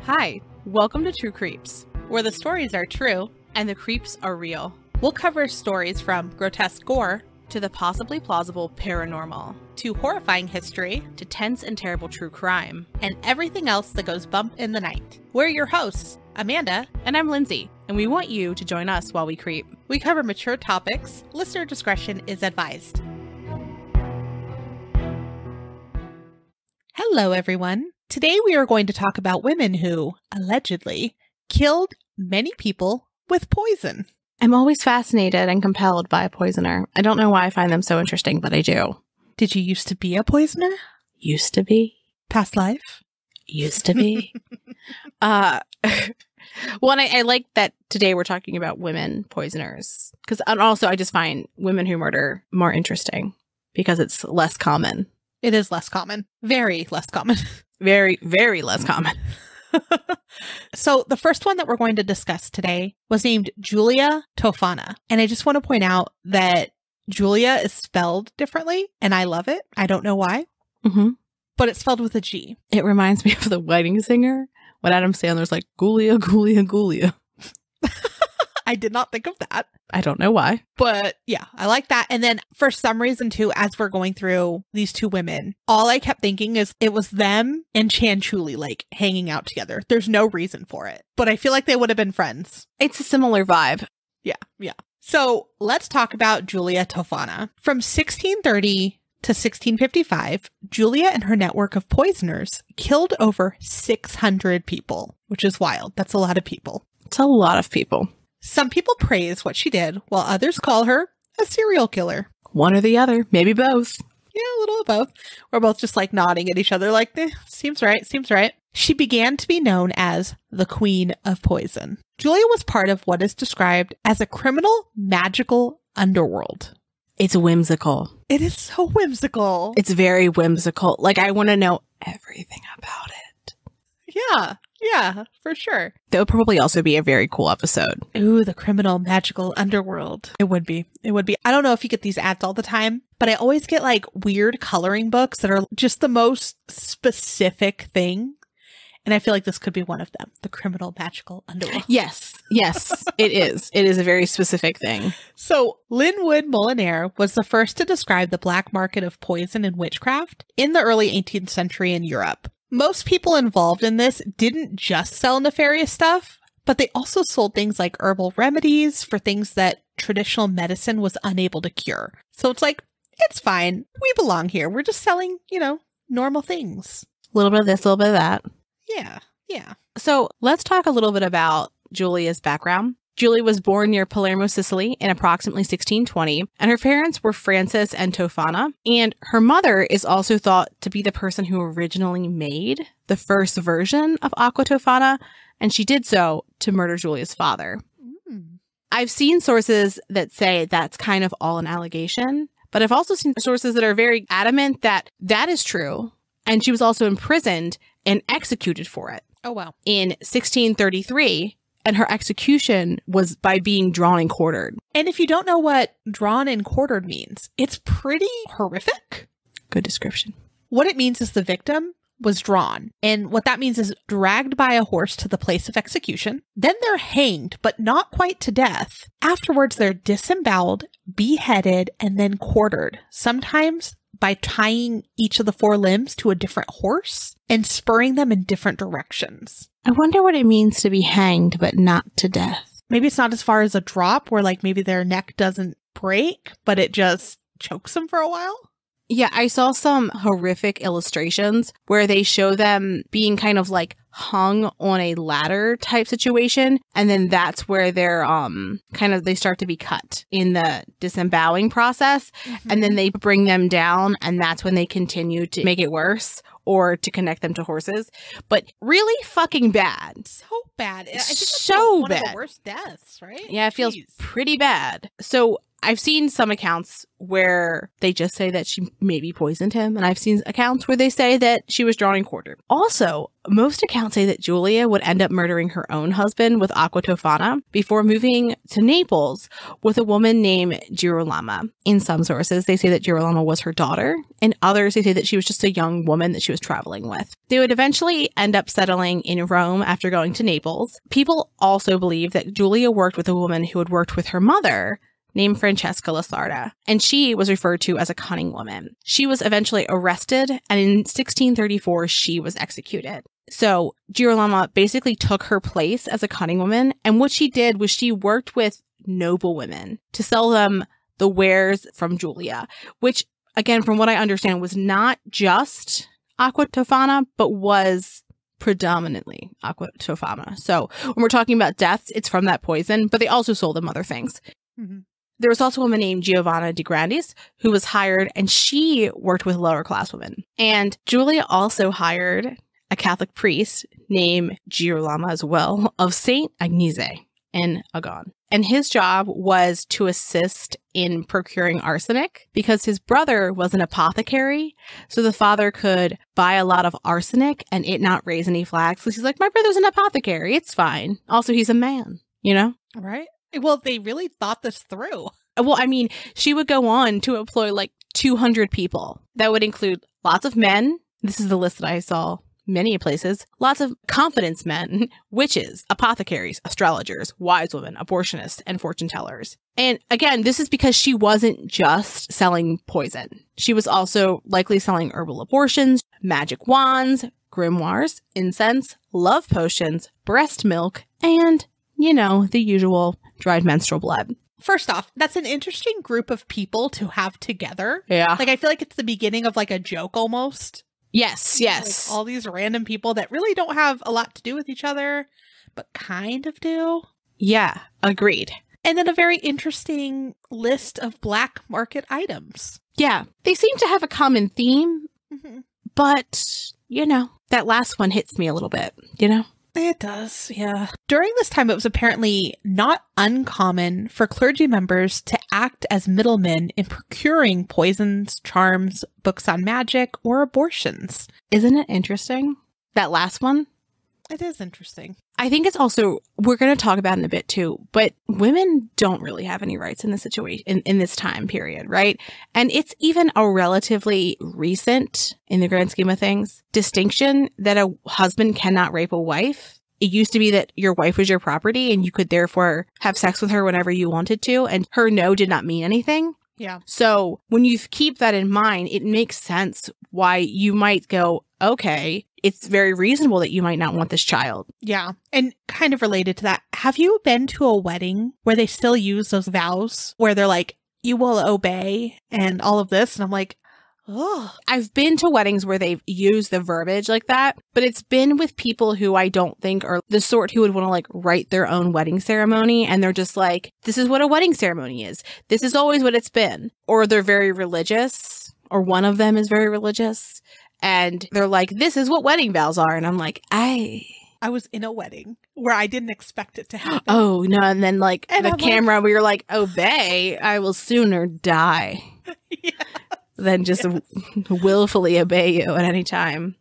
Hi, welcome to True Creeps, where the stories are true and the creeps are real. We'll cover stories from grotesque gore to the possibly plausible paranormal, to horrifying history, to tense and terrible true crime, and everything else that goes bump in the night. We're your hosts, Amanda, and I'm Lindsay, and we want you to join us while we creep. We cover mature topics. Listener discretion is advised. Hello, everyone. Today we are going to talk about women who, allegedly, killed many people with poison. I'm always fascinated and compelled by a poisoner. I don't know why I find them so interesting, but I do. Did you used to be a poisoner? Used to be. Past life? Used to be. Well, I like that today we're talking about women poisoners. And also I just find women who murder more interesting because it's less common. It is less common. Very less common. Very, very less common. So the first one that we're going to discuss today was named Giulia Tofana. And I just want to point out that Giulia is spelled differently, and I love it. I don't know why, but it's spelled with a G. It reminds me of the wedding singer when Adam Sandler's like, Giulia, Giulia, Giulia. I did not think of that. I don't know why. But yeah, I like that. And then for some reason too, as we're going through these two women, all I kept thinking is it was them and Chanchuli like hanging out together. There's no reason for it, but I feel like they would have been friends. It's a similar vibe. Yeah. So let's talk about Giulia Tofana. From 1630 to 1655, Giulia and her network of poisoners killed over 600 people, which is wild. That's a lot of people. It's a lot of people. Some people praise what she did, while others call her a serial killer. One or the other, maybe both. Yeah, a little of both. We're both just like nodding at each other like, seems right. She began to be known as the Queen of Poison. Giulia was part of what is described as a criminal magical underworld. It's whimsical. It is so whimsical. It's very whimsical. Like, I want to know everything about it. Yeah, for sure. That would probably also be a very cool episode. Ooh, the criminal magical underworld. It would be. I don't know if you get these ads all the time, but I always get like weird coloring books that are just the most specific thing. And I feel like this could be one of them. The criminal magical underworld. Yes, it is. It is a very specific thing. So Linwood Molinaire was the first to describe the black market of poison and witchcraft in the early 18th century in Europe. Most people involved in this didn't just sell nefarious stuff, but they also sold things like herbal remedies for things that traditional medicine was unable to cure. So it's like, it's fine. We belong here. We're just selling, normal things. A little bit of this, a little bit of that. Yeah. So let's talk a little bit about Giulia's background. Giulia was born near Palermo, Sicily in approximately 1620, and her parents were Francis and Tofana, and her mother is also thought to be the person who originally made the first version of Aqua Tofana, and she did so to murder Giulia's father. I've seen sources that say that's kind of all an allegation, but I've also seen sources that are very adamant that that is true, and she was also imprisoned and executed for it. Oh, wow. In 1633. And her execution was by being drawn and quartered. And if you don't know what drawn and quartered means, it's pretty horrific. Good description. What it means is the victim was drawn. And what that means is dragged by a horse to the place of execution. Then they're hanged, but not quite to death. Afterwards, they're disemboweled, beheaded, and then quartered. Sometimes by tying each of the four limbs to a different horse and spurring them in different directions. I wonder what it means to be hanged, but not to death. Maybe it's not as far as a drop where like maybe their neck doesn't break, but it just chokes them for a while. Yeah, I saw some horrific illustrations where they show them being kind of like hung on a ladder type situation. And then that's where they're they start to be cut in the disemboweling process. And then they bring them down, and that's when they continue to make it worse or to connect them to horses. But really fucking bad. So bad. I think it's so one bad. of the worst deaths, right? Yeah, it feels pretty bad. So I've seen some accounts where they just say that she maybe poisoned him, and I've seen accounts where they say that she was drawn and quartered. Also, most accounts say that Giulia would end up murdering her own husband with Aqua Tofana before moving to Naples with a woman named Girolama. In some sources, they say that Girolama was her daughter. In others, they say that she was just a young woman that she was traveling with. They would eventually end up settling in Rome after going to Naples. People also believe that Giulia worked with a woman who had worked with her mother, named Francesca Lasarda, and she was referred to as a cunning woman. She was eventually arrested, and in 1634, she was executed. So Girolama basically took her place as a cunning woman, and what she did was she worked with noble women to sell them the wares from Giulia, which, again, from what I understand, was not just Aqua Tofana, but was predominantly Aqua Tofana. So when we're talking about deaths, it's from that poison, but they also sold them other things. Mm-hmm. There was also a woman named Giovanna de Grandis who was hired, and she worked with lower class women. And Giulia also hired a Catholic priest named Girolamo as well, of Saint Agnese in Agon. And his job was to assist in procuring arsenic because his brother was an apothecary. So the father could buy a lot of arsenic and it not raise any flags. So he's like, my brother's an apothecary. It's fine. Also, he's a man, you know? Right. Well, they really thought this through. Well, I mean, she would go on to employ like 200 people. That would include lots of men. This is the list that I saw many places. Lots of confidence men, witches, apothecaries, astrologers, wise women, abortionists, and fortune tellers. And again, this is because she wasn't just selling poison. She was also likely selling herbal abortions, magic wands, grimoires, incense, love potions, breast milk, and, you know, the usual dried menstrual blood. First off, that's an interesting group of people to have together. Yeah. Like, I feel like it's the beginning of like a joke almost. Yes, yes. Like all these random people that really don't have a lot to do with each other, but kind of do. Yeah, agreed. And then a very interesting list of black market items. Yeah, they seem to have a common theme, but, you know, that last one hits me a little bit, you know? It does, yeah. During this time, it was apparently not uncommon for clergy members to act as middlemen in procuring poisons, charms, books on magic, or abortions. Isn't it interesting? That last one? It is interesting. I think it's also, we're going to talk about it in a bit too, but women don't really have any rights in this situation, in this time period, right? And it's even a relatively recent, in the grand scheme of things, distinction that a husband cannot rape a wife. It used to be that your wife was your property and you could therefore have sex with her whenever you wanted to, and her no did not mean anything. Yeah. So when you keep that in mind, it makes sense why you might go, okay, it's very reasonable that you might not want this child. Yeah. And kind of related to that, have you been to a wedding where they still use those vows where they're like, you will obey and all of this? And I'm like, oh. I've been to weddings where they've used the verbiage like that, but it's been with people who I don't think are the sort who would want to like write their own wedding ceremony. And they're just like, this is what a wedding ceremony is. This is always what it's been. Or they're very religious, or one of them is very religious. And they're like, this is what wedding vows are. And I'm like, I was in a wedding where I didn't expect it to happen. Oh, no. And then like and the I'm camera, we were like, obey, I will sooner die yeah. than just willfully obey you at any time.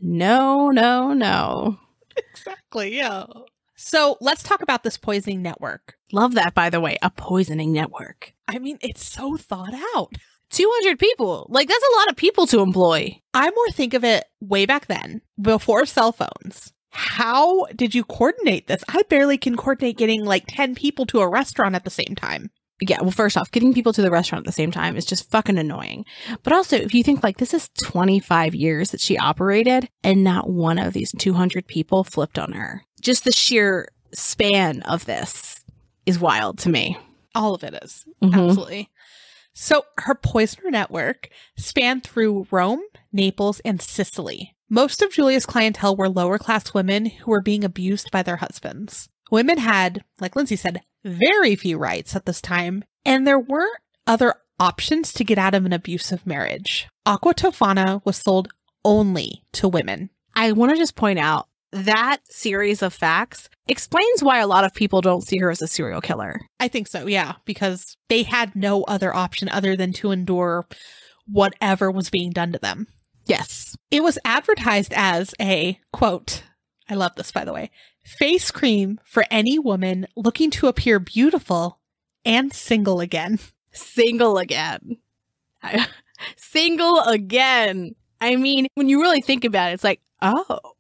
No, no, no. Exactly. Yeah. So let's talk about this poisoning network. Love that, by the way, a poisoning network. I mean, it's so thought out. 200 people. Like, that's a lot of people to employ. I more think of it way back then, before cell phones. How did you coordinate this? I barely can coordinate getting like 10 people to a restaurant at the same time. Yeah, well, first off, getting people to the restaurant at the same time is just fucking annoying. But also, if you think like this is 25 years that she operated and not one of these 200 people flipped on her. Just the sheer span of this is wild to me. All of it is. Absolutely. So her poisoner network spanned through Rome, Naples, and Sicily. Most of Giulia's clientele were lower class women who were being abused by their husbands. Women had, like Lindsay said, very few rights at this time, and there weren't other options to get out of an abusive marriage. Aqua Tofana was sold only to women. I want to just point out that series of facts explains why a lot of people don't see her as a serial killer. I think so, yeah, because they had no other option other than to endure whatever was being done to them. Yes. It was advertised as a, quote, I love this, by the way, face cream for any woman looking to appear beautiful and single again. Single again. Single again. I mean, when you really think about it, it's like, oh.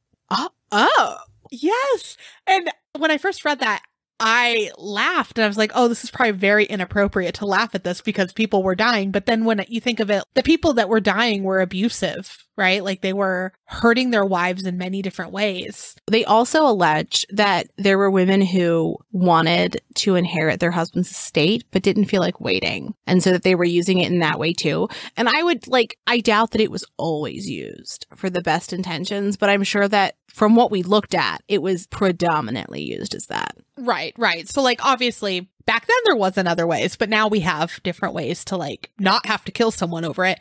Yes. And when I first read that, I laughed and I was like, oh, this is probably very inappropriate to laugh at this because people were dying. But then when you think of it, the people that were dying were abusive, right? Like they were hurting their wives in many different ways. They also allege that there were women who wanted to inherit their husband's estate, but didn't feel like waiting. And so that they were using it in that way too. And I doubt that it was always used for the best intentions, but I'm sure that from what we looked at, it was predominantly used as that. Right. So like, obviously back then there wasn't other ways, but now we have different ways to like not have to kill someone over it.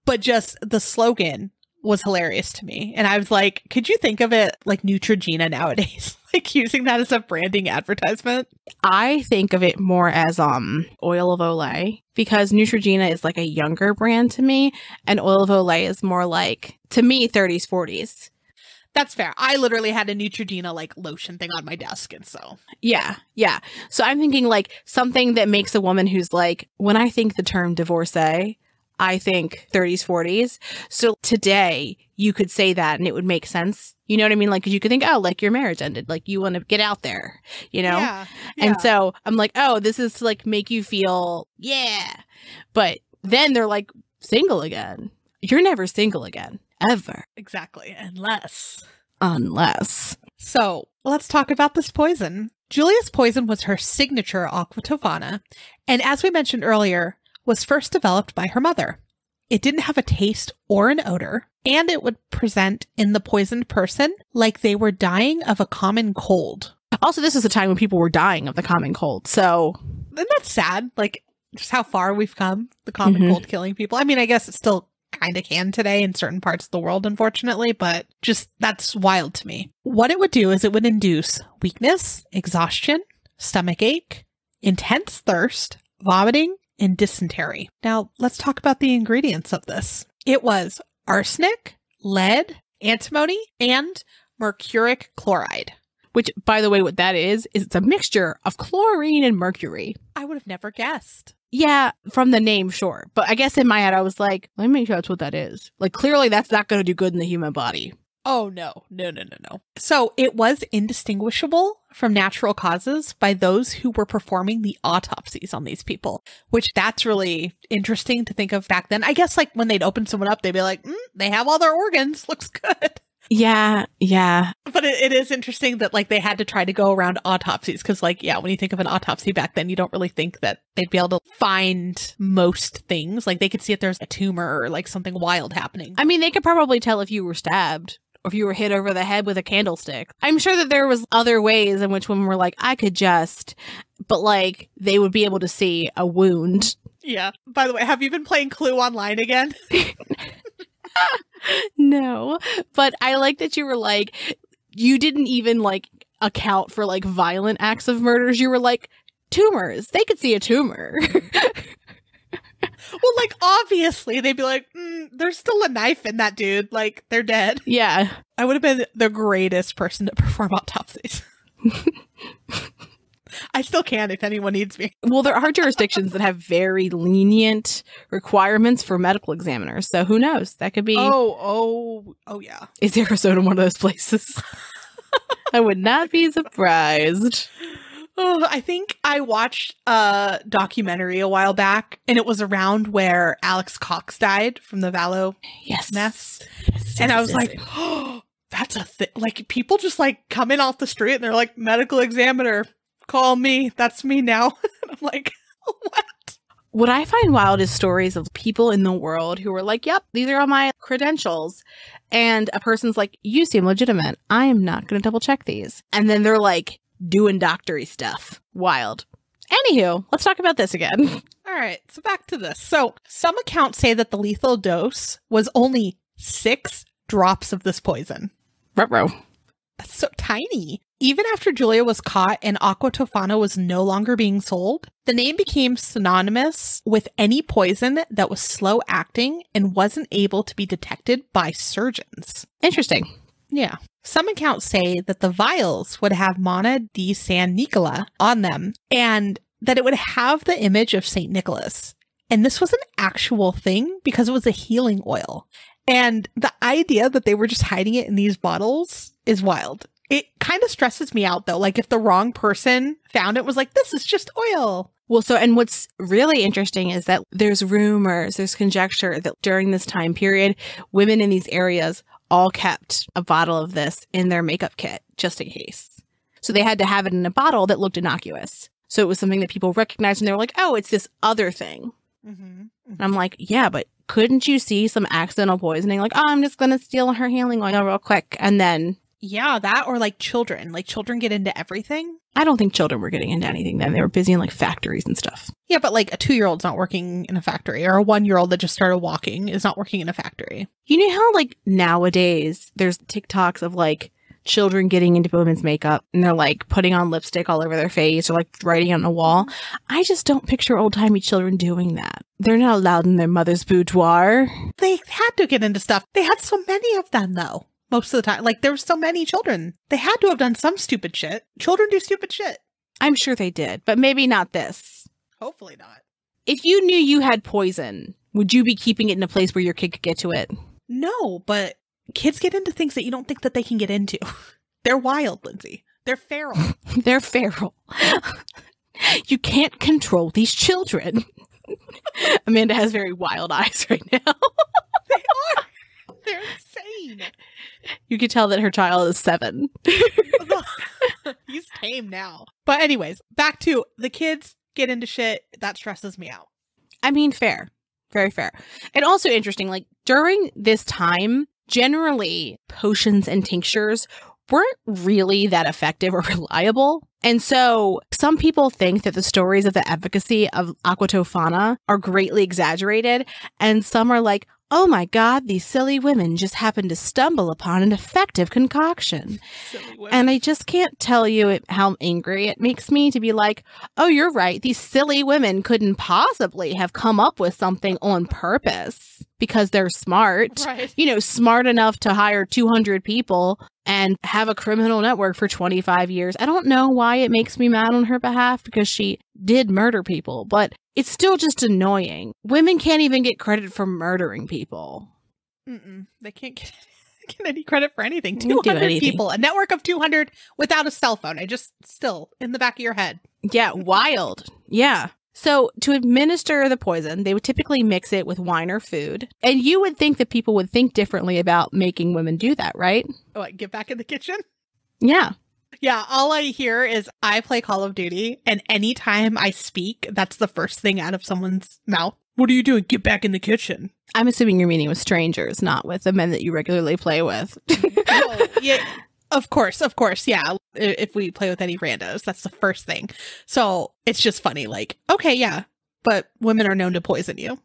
But just the slogan was hilarious to me. And I was like, could you think of it like Neutrogena nowadays? Like using that as a branding advertisement? I think of it more as Oil of Olay, because Neutrogena is like a younger brand to me, and Oil of Olay is more like, to me, 30s, 40s. That's fair. I literally had a Neutrogena like lotion thing on my desk, and so. Yeah. So I'm thinking like something that makes a woman who's like, when I think the term divorcee, I think 30s, 40s. So today you could say that and it would make sense. You know what I mean? Like, 'cause you could think, oh, like your marriage ended. Like you want to get out there, you know? Yeah. And so I'm like, oh, this is to like make you feel, yeah. But then they're like, single again. You're never single again. Ever. Exactly. Unless. So let's talk about this poison. Giulia's poison was her signature Aqua Tofana. And as we mentioned earlier, was first developed by her mother. It didn't have a taste or an odor, and it would present in the poisoned person like they were dying of a common cold. Also, this is a time when people were dying of the common cold. So. And that's sad. Like, just how far we've come, the common cold killing people. I mean, I guess it still kind of can today in certain parts of the world, unfortunately, but just that's wild to me. What it would do is it would induce weakness, exhaustion, stomach ache, intense thirst, vomiting, and dysentery. Now, let's talk about the ingredients of this. It was arsenic, lead, antimony, and mercuric chloride. Which, by the way, what that is it's a mixture of chlorine and mercury. I would have never guessed. Yeah, from the name, sure. But I guess in my head, I was like, let me make sure that's what that is. Like, clearly that's not going to do good in the human body. Oh, no. So it was indistinguishable from natural causes by those who were performing the autopsies on these people, which that's really interesting to think of back then. I guess like when they'd open someone up, they'd be like, they have all their organs. Looks good. Yeah. But it is interesting that like they had to try to go around autopsies because like, yeah, when you think of an autopsy back then, you don't really think that they'd be able to find most things. Like they could see if there's a tumor or like something wild happening. I mean, they could probably tell if you were stabbed or if you were hit over the head with a candlestick. I'm sure that there was other ways in which women were like, I could just, but like they would be able to see a wound. Yeah. By the way, have you been playing Clue online again? No, but I like that you were like, you didn't even like account for like violent acts of murders. You were like, tumors. They could see a tumor. Well, like, obviously, they'd be like, there's still a knife in that dude. Like, they're dead. Yeah. I would have been the greatest person to perform autopsies. I still can if anyone needs me. Well, there are jurisdictions that have very lenient requirements for medical examiners. So who knows? That could be. Oh, yeah. Is Arizona one of those places? I would not be surprised. Oh, I think I watched a documentary a while back, and it was around where Alex Cox died from the Vallow mess. Yes, and I was like, oh, that's a thing. Like, people just like come in off the street and they're like, medical examiner, call me. That's me now. And I'm like, what? What I find wild is stories of people in the world who are like, yep, these are all my credentials. And a person's like, you seem legitimate. I am not going to double check these. And then they're like doing doctory stuff. Wild. Anywho, let's talk about this again. All right. So back to this. So some accounts say that the lethal dose was only 6 drops of this poison. Ruh-roh. That's so tiny. Even after Giulia was caught and Aqua Tofana was no longer being sold, the name became synonymous with any poison that was slow acting and wasn't able to be detected by surgeons. Interesting. Yeah. Some accounts say that the vials would have Mana di San Nicola on them and that it would have the image of St. Nicholas. And this was an actual thing because it was a healing oil. And the idea that they were just hiding it in these bottles is wild. It kind of stresses me out, though. Like, if the wrong person found it, was like, this is just oil. Well, and what's really interesting is that there's rumors, there's conjecture that during this time period, women in these areas all kept a bottle of this in their makeup kit, just in case. So they had to have it in a bottle that looked innocuous. So it was something that people recognized and they were like, oh, it's this other thing. And I'm like, yeah, but couldn't you see some accidental poisoning? Like, oh, I'm just going to steal her healing oil real quick. And then. Yeah, that or like children. Like children get into everything. I don't think children were getting into anything then. They were busy in like factories and stuff. Yeah, but like a 2-year-old's not working in a factory, or a 1-year-old that just started walking is not working in a factory. You know how like nowadays there's TikToks of like children getting into women's makeup and they're like putting on lipstick all over their face or like writing on a wall. I just don't picture old-timey children doing that. They're not allowed in their mother's boudoir. They had to get into stuff. They had so many of them though. Most of the time. Like there were so many children. They had to have done some stupid shit. Children do stupid shit. I'm sure they did, but maybe not this. Hopefully not. If you knew you had poison, would you be keeping it in a place where your kid could get to it? No, but kids get into things that you don't think that they can get into. They're wild, Lindsay. They're feral. They're feral. You can't control these children. Amanda has very wild eyes right now. They are. They're insane. You can tell that her child is 7. He's tame now. But anyways, back to the kids get into shit. That stresses me out. I mean, fair. Very fair. And also interesting, like during this time, generally potions and tinctures weren't really that effective or reliable. And so some people think that the stories of the efficacy of Aqua Tofana are greatly exaggerated. And some are like, oh my God, these silly women just happened to stumble upon an effective concoction. And I just can't tell you how angry it makes me to be like, oh, you're right. These silly women couldn't possibly have come up with something on purpose because they're smart, right. You know, smart enough to hire 200 people and have a criminal network for 25 years. I don't know why it makes me mad on her behalf because she did murder people, but it's still just annoying. Women can't even get credit for murdering people. They can't get any credit for anything. 200 people, a network of 200 without a cell phone. I just still in the back of your head. Yeah, wild. Yeah. So to administer the poison, they would typically mix it with wine or food. And you would think that people would think differently about making women do that, right? Oh, like get back in the kitchen? Yeah. Yeah, all I hear is I play Call of Duty, and anytime I speak, that's the first thing out of someone's mouth. What are you doing? Get back in the kitchen. I'm assuming you're meeting with strangers, not with the men that you regularly play with. Oh, yeah. Of course. Yeah. If we play with any randos, that's the first thing. So it's just funny. Like, okay, yeah, but women are known to poison you.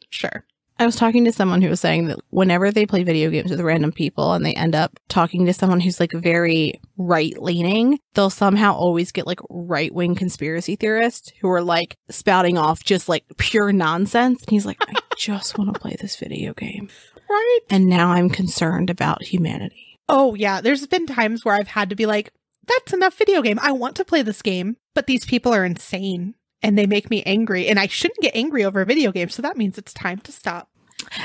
Sure. I was talking to someone who was saying that whenever they play video games with random people and they end up talking to someone who's like very right-leaning, they'll somehow always get like right-wing conspiracy theorists who are like spouting off just like pure nonsense. And he's like, I just want to play this video game. Right. And now I'm concerned about humanity. Oh, yeah. There's been times where I've had to be like, that's enough video game. I want to play this game, but these people are insane. And they make me angry, and I shouldn't get angry over a video game. So that means it's time to stop.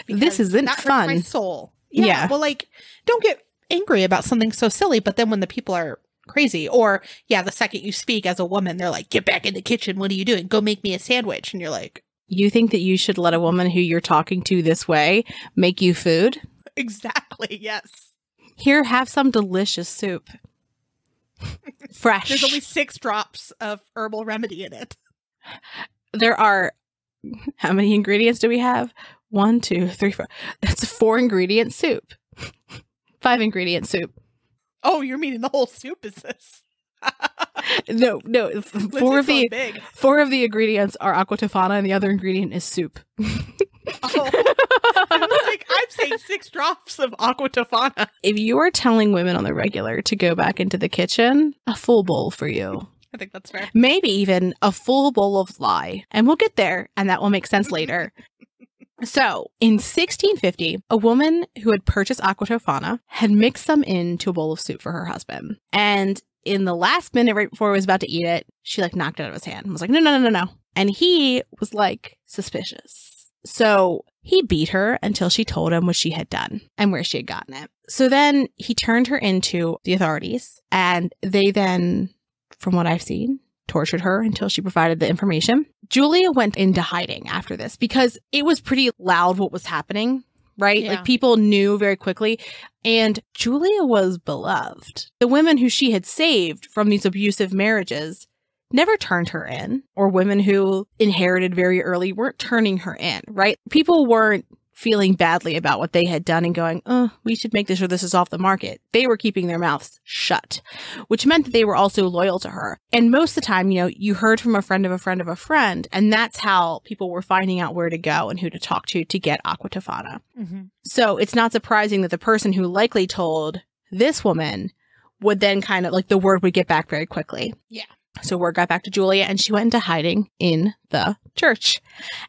This isn't that fun. Hurts my soul. Yeah. Well, like, don't get angry about something so silly. But then when the people are crazy, or the second you speak as a woman, they're like, "Get back in the kitchen. What are you doing? Go make me a sandwich." And you're like, "You think that you should let a woman who you're talking to this way make you food?" Exactly. Yes. Here, have some delicious soup. Fresh. There's only 6 drops of herbal remedy in it. There are, how many ingredients do we have? 1, 2, 3, 4. That's a 4-ingredient soup. 5-ingredient soup. Oh, you're meaning the whole soup is this? No. Four of the ingredients are Aqua Tofana, and the other ingredient is soup. Oh. I'm saying 6 drops of Aqua Tofana. If you are telling women on the regular to go back into the kitchen, a full bowl for you. I think that's fair. Maybe even a full bowl of lye. And we'll get there, and that will make sense later. So, in 1650, a woman who had purchased Aqua Tofana had mixed some into a bowl of soup for her husband. And in the last minute, right before he was about to eat it, she knocked it out of his hand and was like, no. And he was suspicious. So he beat her until she told him what she had done and where she had gotten it. So then he turned her into the authorities, and they then, from what I've seen, tortured her until she provided the information. Giulia went into hiding after this because it was pretty loud what was happening, right? Yeah. People knew very quickly. And Giulia was beloved. The women who she had saved from these abusive marriages never turned her in, or women who inherited very early weren't turning her in, right? People weren't feeling badly about what they had done and going, we should make this or this is off the market. They were keeping their mouths shut, which meant that they were also loyal to her. And most of the time, you heard from a friend of a friend of a friend, and that's how people were finding out where to go and who to talk to get Aqua Tofana. Mm-hmm. So it's not surprising that the person who likely told this woman would then kind of the word would get back very quickly. Yeah. So word got back to Giulia, and she went into hiding in the church.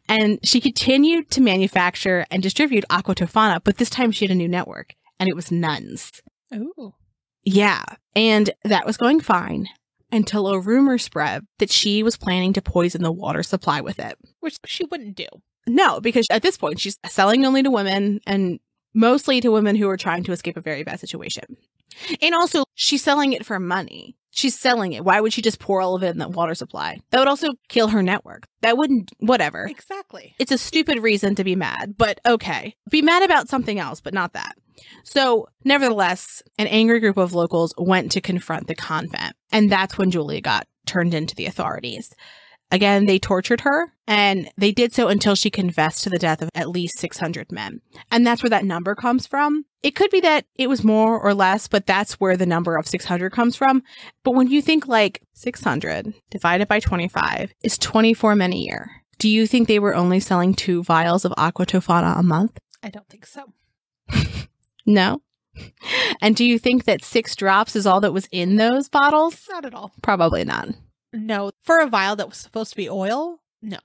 And she continued to manufacture and distribute Aqua Tofana, but this time she had a new network, and it was nuns. Ooh. Yeah. And that was going fine until a rumor spread that she was planning to poison the water supply with it. Which she wouldn't do. No, because at this point, she's selling only to women, and mostly to women who are trying to escape a very bad situation. And also, she's selling it for money. She's selling it. Why would she just pour all of it in the water supply? That would also kill her network. That wouldn't, whatever. Exactly. It's a stupid reason to be mad, but okay. Be mad about something else, but not that. So, nevertheless, an angry group of locals went to confront the convent. And that's when Giulia got turned into the authorities. Again, they tortured her, and they did so until she confessed to the death of at least 600 men. And that's where that number comes from. It could be that it was more or less, but that's where the number of 600 comes from. But when you think 600 divided by 25 is 24 men a year, do you think they were only selling 2 vials of Aqua Tofana a month? I don't think so. No? And do you think that 6 drops is all that was in those bottles? Not at all. Probably not. No. For a vial that was supposed to be oil? No.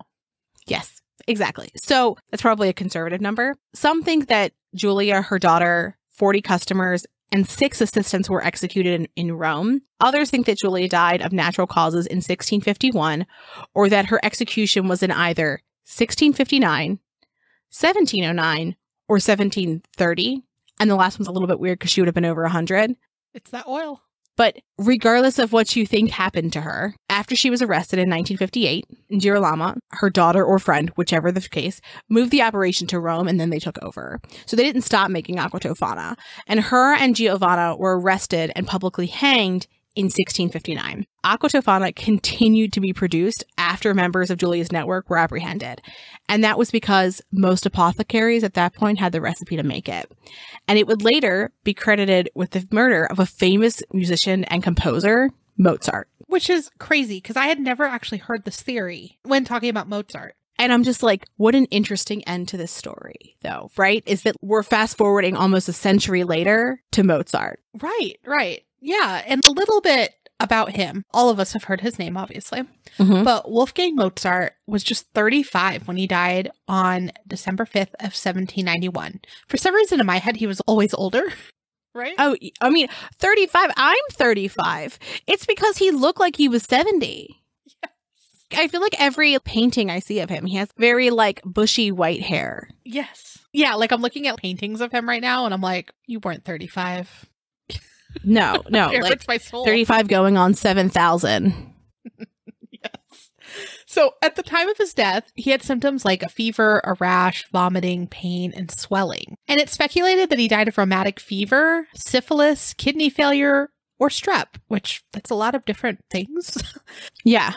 Yes, exactly. So that's probably a conservative number. Some think that Giulia, her daughter, 40 customers, and 6 assistants were executed in Rome. Others think that Giulia died of natural causes in 1651, or that her execution was in either 1659, 1709, or 1730. And the last one's a little bit weird because she would have been over 100. It's that oil. But regardless of what you think happened to her, after she was arrested in 1958, Girolama, her daughter or friend, whichever the case, moved the operation to Rome, and then they took over. So they didn't stop making Aqua Tofana. And her and Giovanna were arrested and publicly hanged in 1659. Aqua Tofana continued to be produced after members of Giulia's network were apprehended. And that was because most apothecaries at that point had the recipe to make it. And it would later be credited with the murder of a famous musician and composer, Mozart. Which is crazy, because I had never actually heard this theory when talking about Mozart. And I'm just what an interesting end to this story, though, right? Is that we're fast forwarding almost a century later to Mozart. Right. Yeah, and a little bit about him. All of us have heard his name, obviously. Mm-hmm. But Wolfgang Mozart was just 35 when he died on December 5th of 1791. For some reason in my head, he was always older, right? Oh, I mean, 35. I'm 35. It's because he looked like he was 70. Yes. I feel like every painting I see of him, he has very bushy white hair. Yes. Yeah, I'm looking at paintings of him right now, and I'm like, you weren't 35. No, It hurts my soul. 35 going on 7,000. Yes. So at the time of his death, he had symptoms like a fever, a rash, vomiting, pain, and swelling. And it's speculated that he died of rheumatic fever, syphilis, kidney failure, or strep, which that's a lot of different things. Yeah.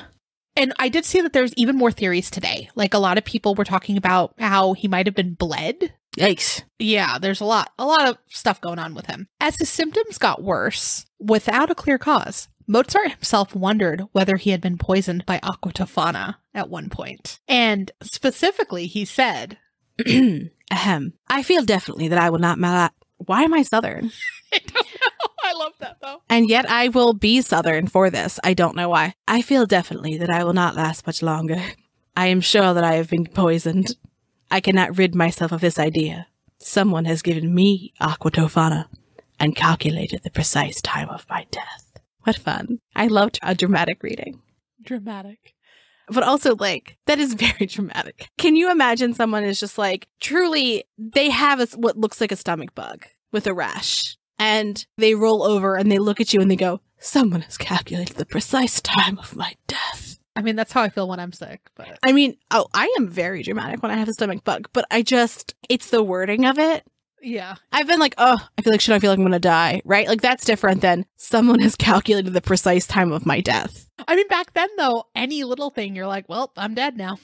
And I did see that there's even more theories today. A lot of people were talking about how he might have been bled. Yikes. Yeah, there's a lot of stuff going on with him. As his symptoms got worse, without a clear cause, Mozart himself wondered whether he had been poisoned by Aqua Tofana at one point. And specifically, he said, Ahem. I feel definitely that I will not Why am I Southern? I don't know. I love that, though. And yet I will be Southern for this. I don't know why. I feel definitely that I will not last much longer. I am sure that I have been poisoned. I cannot rid myself of this idea. Someone has given me Aqua Tofana and calculated the precise time of my death. What fun. I loved a dramatic reading. Dramatic. But also, like, that is very dramatic. Can you imagine someone is just like, truly, they have what looks like a stomach bug with a rash. And they roll over and they look at you and they go, someone has calculated the precise time of my death. I mean, that's how I feel when I'm sick. But I mean, I am very dramatic when I have a stomach bug, but it's the wording of it. Yeah. I've been like, I feel like I'm going to die, right? Like, that's different than someone has calculated the precise time of my death. I mean, back then, though, any little thing, you're like, well, I'm dead now.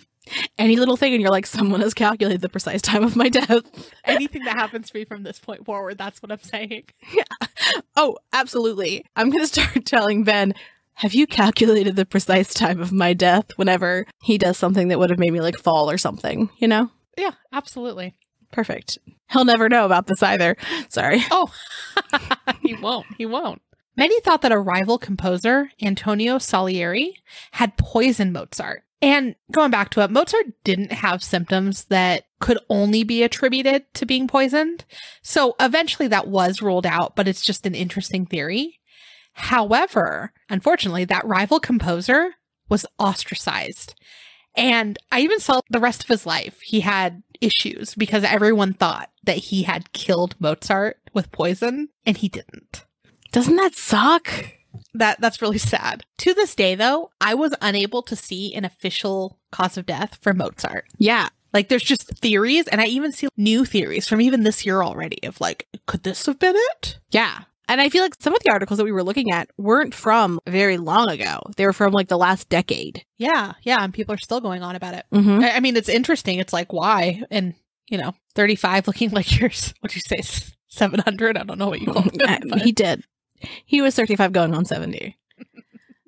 Any little thing, and you're like, someone has calculated the precise time of my death. Anything that happens to me from this point forward, that's what I'm saying. Yeah. Oh, absolutely. I'm going to start telling Ben, have you calculated the precise time of my death whenever he does something that would have made me, like, fall or something, you know? Yeah, absolutely. Perfect. He'll never know about this either. Sorry. Oh, he won't. He won't. Many thought that a rival composer, Antonio Salieri, had poisoned Mozart. And going back to it, Mozart didn't have symptoms that could only be attributed to being poisoned. So eventually that was ruled out, but it's just an interesting theory. However, unfortunately, that rival composer was ostracized. And I even saw the rest of his life, he had issues because everyone thought that he had killed Mozart with poison, and he didn't. Doesn't that suck? That's really sad. To this day, though, I was unable to see an official cause of death for Mozart. Yeah. Like, there's just theories, and I even see new theories from even this year already of like, could this have been it? Yeah. And I feel like some of the articles that we were looking at weren't from very long ago. They were from like the last decade. Yeah. Yeah. And people are still going on about it. Mm-hmm. I mean, it's interesting. It's like, why? And, 35 looking like yours. What'd you say? 700? I don't know what you call it. He did. He was 35 going on 70.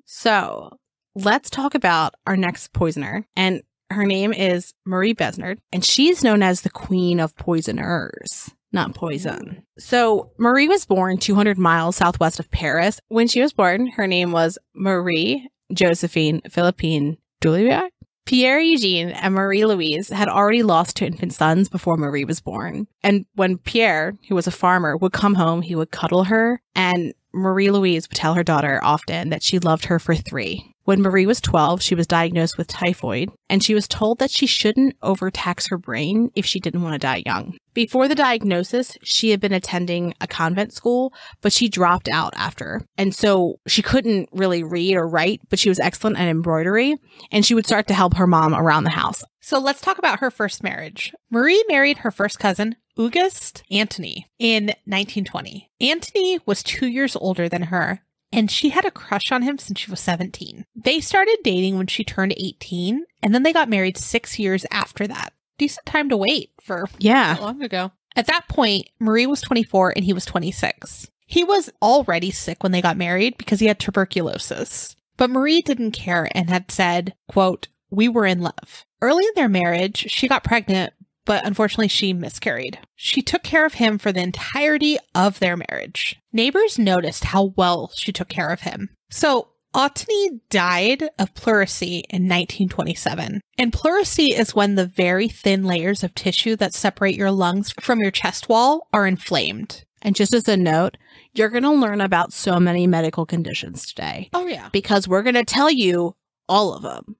So let's talk about our next poisoner. And her name is Marie Besnard. And she's known as the queen of poisoners. Not poison. So Marie was born 200 miles southwest of Paris. When she was born, her name was Marie Josephine Philippine Julia. Pierre Eugene and Marie Louise had already lost two infant sons before Marie was born. And when Pierre, who was a farmer, would come home, he would cuddle her. And Marie Louise would tell her daughter often that she loved her for 3. When Marie was 12, she was diagnosed with typhoid, and she was told that she shouldn't overtax her brain if she didn't want to die young. Before the diagnosis, she had been attending a convent school, but she dropped out after. And so she couldn't really read or write, but she was excellent at embroidery, and she would start to help her mom around the house. So let's talk about her first marriage. Marie married her first cousin, Auguste Antony, in 1920. Antony was 2 years older than her, and she had a crush on him since she was 17. They started dating when she turned 18, and then they got married 6 years after that. Decent time to wait for that long ago. At that point, Marie was 24 and he was 26. He was already sick when they got married because he had tuberculosis. But Marie didn't care and had said, quote, "We were in love." Early in their marriage, she got pregnant, but unfortunately she miscarried. She took care of him for the entirety of their marriage. Neighbors noticed how well she took care of him. So Antony died of pleurisy in 1927. And pleurisy is when the very thin layers of tissue that separate your lungs from your chest wall are inflamed. And just as a note, you're going to learn about so many medical conditions today. Oh, yeah. Because we're going to tell you all of them.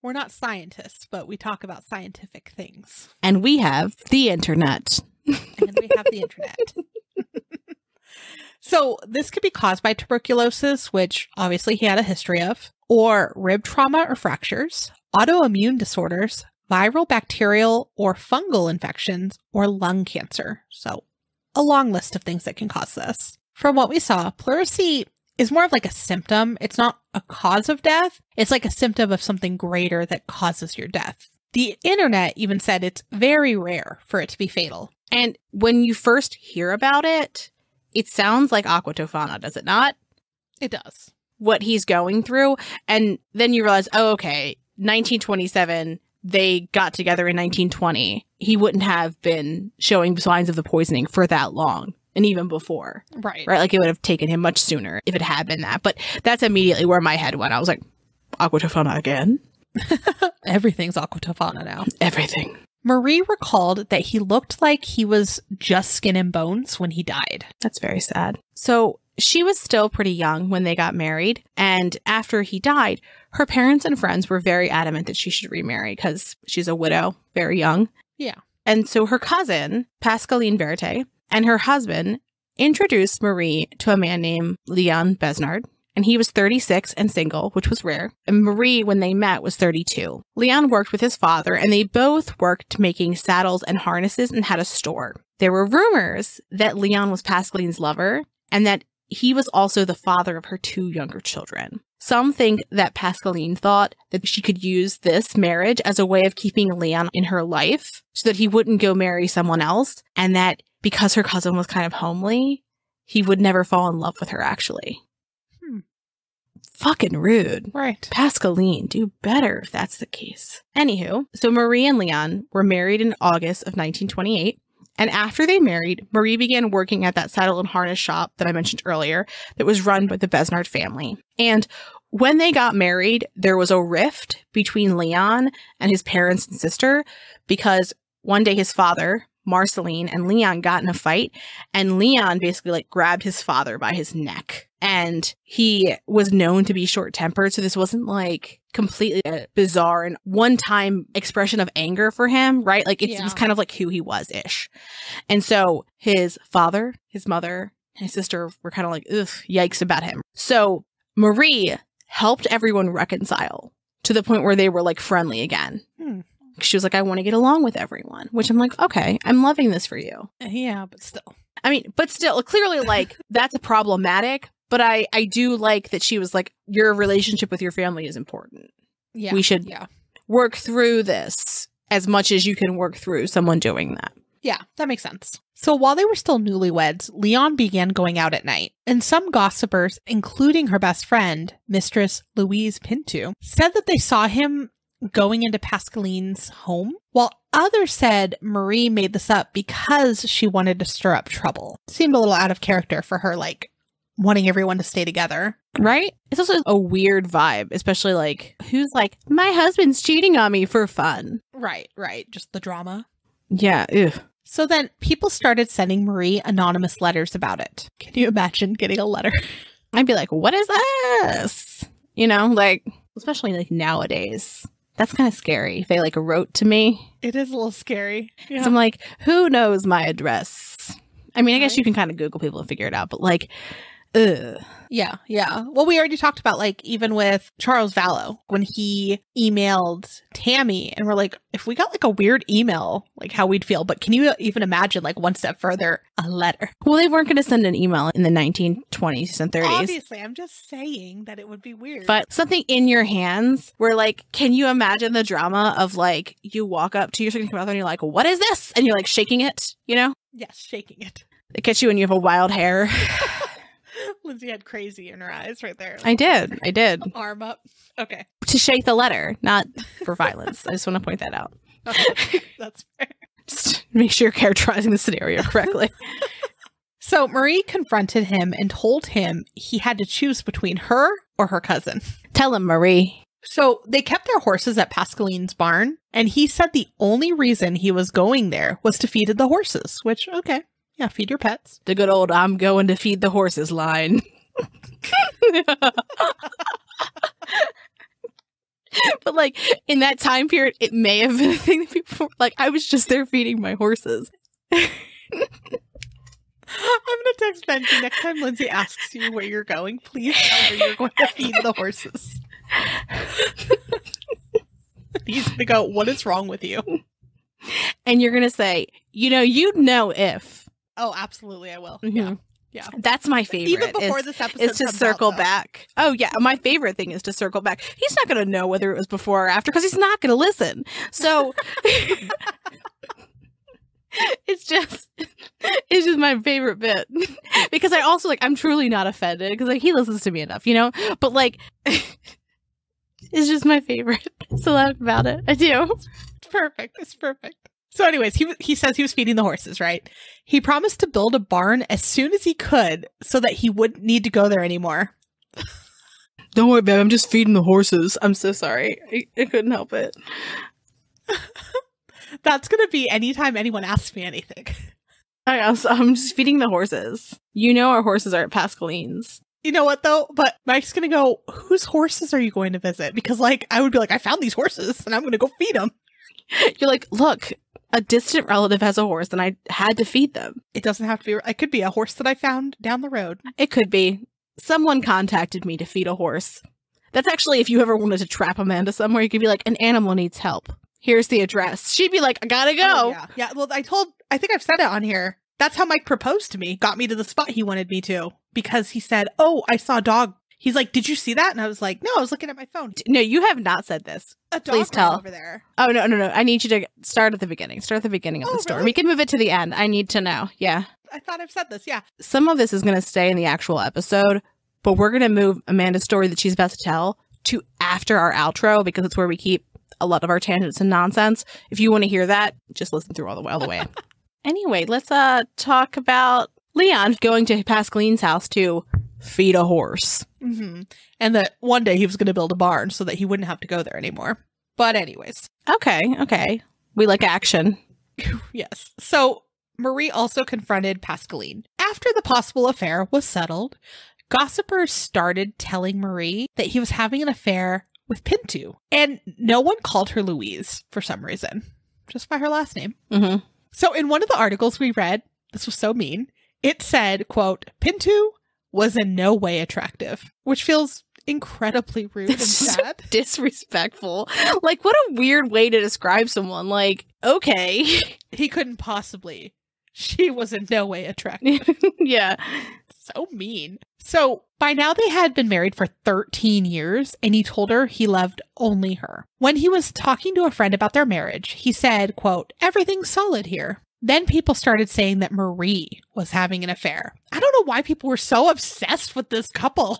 We're not scientists, but we talk about scientific things. And we have the internet. And we have the internet. So this could be caused by tuberculosis, which obviously he had a history of, or rib trauma or fractures, autoimmune disorders, viral, bacterial, or fungal infections, or lung cancer. So a long list of things that can cause this. From what we saw, pleurisy is more of like a symptom. It's not a cause of death. It's like a symptom of something greater that causes your death. The internet even said it's very rare for it to be fatal. And when you first hear about it, it sounds like Aqua Tofana, does it not? It does. what he's going through. And then you realize, oh, okay, 1927, they got together in 1920. He wouldn't have been showing signs of the poisoning for that long. And even before. Right. Right? Like, it would have taken him much sooner if it had been that. But that's immediately where my head went. I was like, Aqua Tofana again? Everything's Aqua Tofana now. Everything. Marie recalled that he looked like he was just skin and bones when he died. That's very sad. So she was still pretty young when they got married. And after he died, her parents and friends were very adamant that she should remarry because she's a widow, very young. Yeah. And so her cousin, Pascaline Verte, and her husband introduced Marie to a man named Leon Besnard. And he was 36 and single, which was rare. And Marie, when they met, was 32. Leon worked with his father, and they both worked making saddles and harnesses and had a store. There were rumors that Leon was Pascaline's lover and that he was also the father of her 2 younger children. Some think that Pascaline thought that she could use this marriage as a way of keeping Leon in her life so that he wouldn't go marry someone else, and that because her cousin was kind of homely, he would never fall in love with her, actually. Fucking rude. Right. Pascaline, do better if that's the case. Anywho, so Marie and Leon were married in August of 1928. And after they married, Marie began working at that saddle and harness shop that I mentioned earlier that was run by the Besnard family. And when they got married, there was a rift between Leon and his parents and sister because one day his father, Marceline, and Leon got in a fight, and Leon basically like grabbed his father by his neck. And he was known to be short-tempered, so this wasn't like completely a bizarre and one-time expression of anger for him, right? Like it was kind of like who he was-ish. And so his father, his mother, and his sister were kind of like, ugh, yikes about him. So Marie helped everyone reconcile to the point where they were like friendly again. She was like, I want to get along with everyone, which I'm like, okay, I'm loving this for you. Yeah, but still. I mean, but still, clearly, like, that's problematic. But I do like that she was like, your relationship with your family is important. Yeah. We should work through this as much as you can work through someone doing that. Yeah, that makes sense. So while they were still newlyweds, Leon began going out at night. And some gossipers, including her best friend, Mistress Louise Pinto, said that they saw him going into Pascaline's home, while others said Marie made this up because she wanted to stir up trouble. Seemed a little out of character for her, like, wanting everyone to stay together. Right? It's also a weird vibe, especially like, who's like, my husband's cheating on me for fun. Right. Just the drama. Yeah, ew. So then people started sending Marie anonymous letters about it. Can you imagine getting a letter? I'd be like, what is this? You know, like, especially like nowadays. That's kind of scary. If they like wrote to me. It is a little scary. Yeah. So I'm like, who knows my address? I mean, I guess you can kind of Google people and figure it out, but like, ugh. Yeah. Well, we already talked about, like, even with Charles Vallow, when he emailed Tammy, and we're like, if we got like a weird email, like how we'd feel. But can you even imagine, like, one step further, a letter? Well, they weren't going to send an email in the 1920s and 30s. Obviously, I'm just saying that it would be weird. But something in your hands where, like, can you imagine the drama of, like, you walk up to your significant other and you're like, what is this? And you're like shaking it, you know? Yes, shaking it. It gets you when you have a wild hair. Lindsay had crazy in her eyes right there. I did. Arm up. Okay. To shake the letter, not for violence. I just want to point that out. Okay. That's fair. Just make sure you're characterizing the scenario correctly. So Marie confronted him and told him he had to choose between her or her cousin. Tell him, Marie. So they kept their horses at Pascaline's barn, and he said the only reason he was going there was to feed the horses, which, okay. Yeah, feed your pets. The good old I'm going to feed the horses line. But like in that time period, it may have been a thing that people were like, I was just there feeding my horses. I'm going to text Benji next time Lindsay asks you where you're going. Please tell her you're going to feed the horses. He's going to go, what is wrong with you? And you're going to say, you'd know if. Oh, absolutely, I will. Mm-hmm. Yeah. That's my favorite. Even before this episode is to circle back. Oh, yeah. My favorite thing is to circle back. He's not going to know whether it was before or after because he's not going to listen. So It's just my favorite bit. Because I also, like, I'm truly not offended because, like, he listens to me enough, you know? But, like, it's just my favorite. So laugh about it. I do. It's perfect. It's perfect. So anyways, he says he was feeding the horses, right? He promised to build a barn as soon as he could so that he wouldn't need to go there anymore. Don't worry, babe. I'm just feeding the horses. I'm so sorry. I couldn't help it. That's going to be anytime anyone asks me anything. I'm just feeding the horses. You know our horses are at Pascaline's. You know what, though? But Mike's going to go, whose horses are you going to visit? Because, like, I would be like, I found these horses, and I'm going to go feed them. You're like, look, a distant relative has a horse, and I had to feed them. It doesn't have to be. It could be a horse that I found down the road. It could be. Someone contacted me to feed a horse. That's actually, if you ever wanted to trap Amanda somewhere, you could be like, an animal needs help. Here's the address. She'd be like, I gotta go. Oh, yeah. Yeah. Well, I think I've said it on here. That's how Mike proposed to me, got me to the spot he wanted me to, because he said, oh, I saw a dog. He's like, did you see that? And I was like, no, I was looking at my phone. No, you have not said this. A dog Please tell. over there. Oh, no. I need you to start at the beginning. Start at the beginning of the story. Really? We can move it to the end. I need to know. Yeah. I thought I've said this. Yeah. Some of this is going to stay in the actual episode, but we're going to move Amanda's story that she's about to tell to after our outro, because it's where we keep a lot of our tangents and nonsense. If you want to hear that, just listen through all the way. Anyway, let's talk about Leon going to Pascaline's house to feed a horse. Mm-hmm. And that one day he was going to build a barn so that he wouldn't have to go there anymore. But anyways. Okay. We like action. Yes. So Marie also confronted Pascaline. After the possible affair was settled, gossipers started telling Marie that he was having an affair with Pintu. And no one called her Louise for some reason, just by her last name. Mm-hmm. So in one of the articles we read, this was so mean, it said, quote, Pintu was in no way attractive, which feels incredibly rude and sad. Disrespectful. Like, what a weird way to describe someone. Like, okay. He couldn't possibly. She was in no way attractive. Yeah. So mean. So by now they had been married for 13 years, and he told her he loved only her. When he was talking to a friend about their marriage, he said, quote, everything's solid here. Then people started saying that Marie was having an affair. I don't know why people were so obsessed with this couple.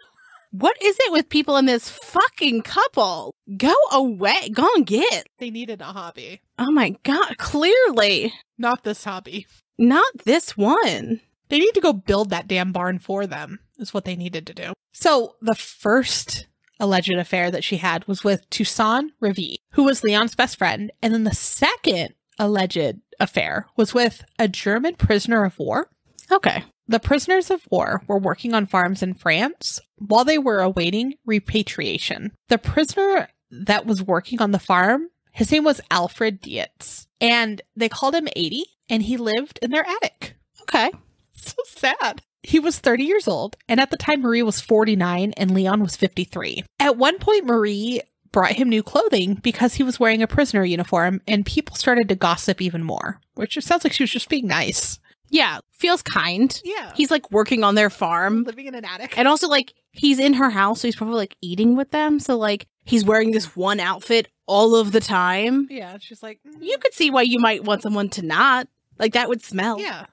What is it with people in this fucking couple? Go away. Go and get. They needed a hobby. Oh my God. Clearly. Not this hobby. Not this one. They need to go build that damn barn for them, is what they needed to do. So the first alleged affair that she had was with Toussaint Revie, who was Leon's best friend. And then the second alleged affair was with a German prisoner of war. Okay. The prisoners of war were working on farms in France while they were awaiting repatriation. The prisoner that was working on the farm, his name was Alfred Dietz, and they called him 80, and he lived in their attic. Okay. So sad. He was 30 years old, and at the time Marie was 49 and Leon was 53. At one point, Marie brought him new clothing because he was wearing a prisoner uniform, and people started to gossip even more, which just sounds like she was just being nice. Yeah. Feels kind. Yeah. He's like working on their farm. Living in an attic. And also, like, he's in her house, so he's probably like eating with them. So, like, he's wearing this one outfit all of the time. Yeah. It's just like, You could see why you might want someone to not. Like, that would smell. Yeah.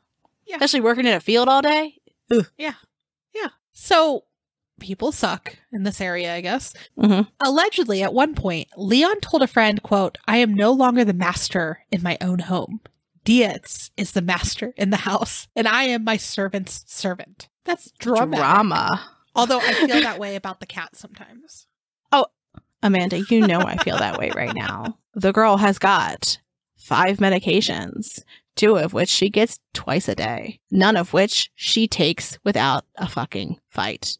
Yeah. Especially working in a field all day. Ugh. Yeah. Yeah. So people suck in this area, I guess. Mm-hmm. Allegedly, at one point, Leon told a friend, quote, I am no longer the master in my own home. Dietz is the master in the house, and I am my servant's servant. That's drama. Although I feel that way about the cat sometimes. Oh, Amanda, you know I feel that way right now. The girl has got 5 medications, 2 of which she gets twice a day, none of which she takes without a fucking fight.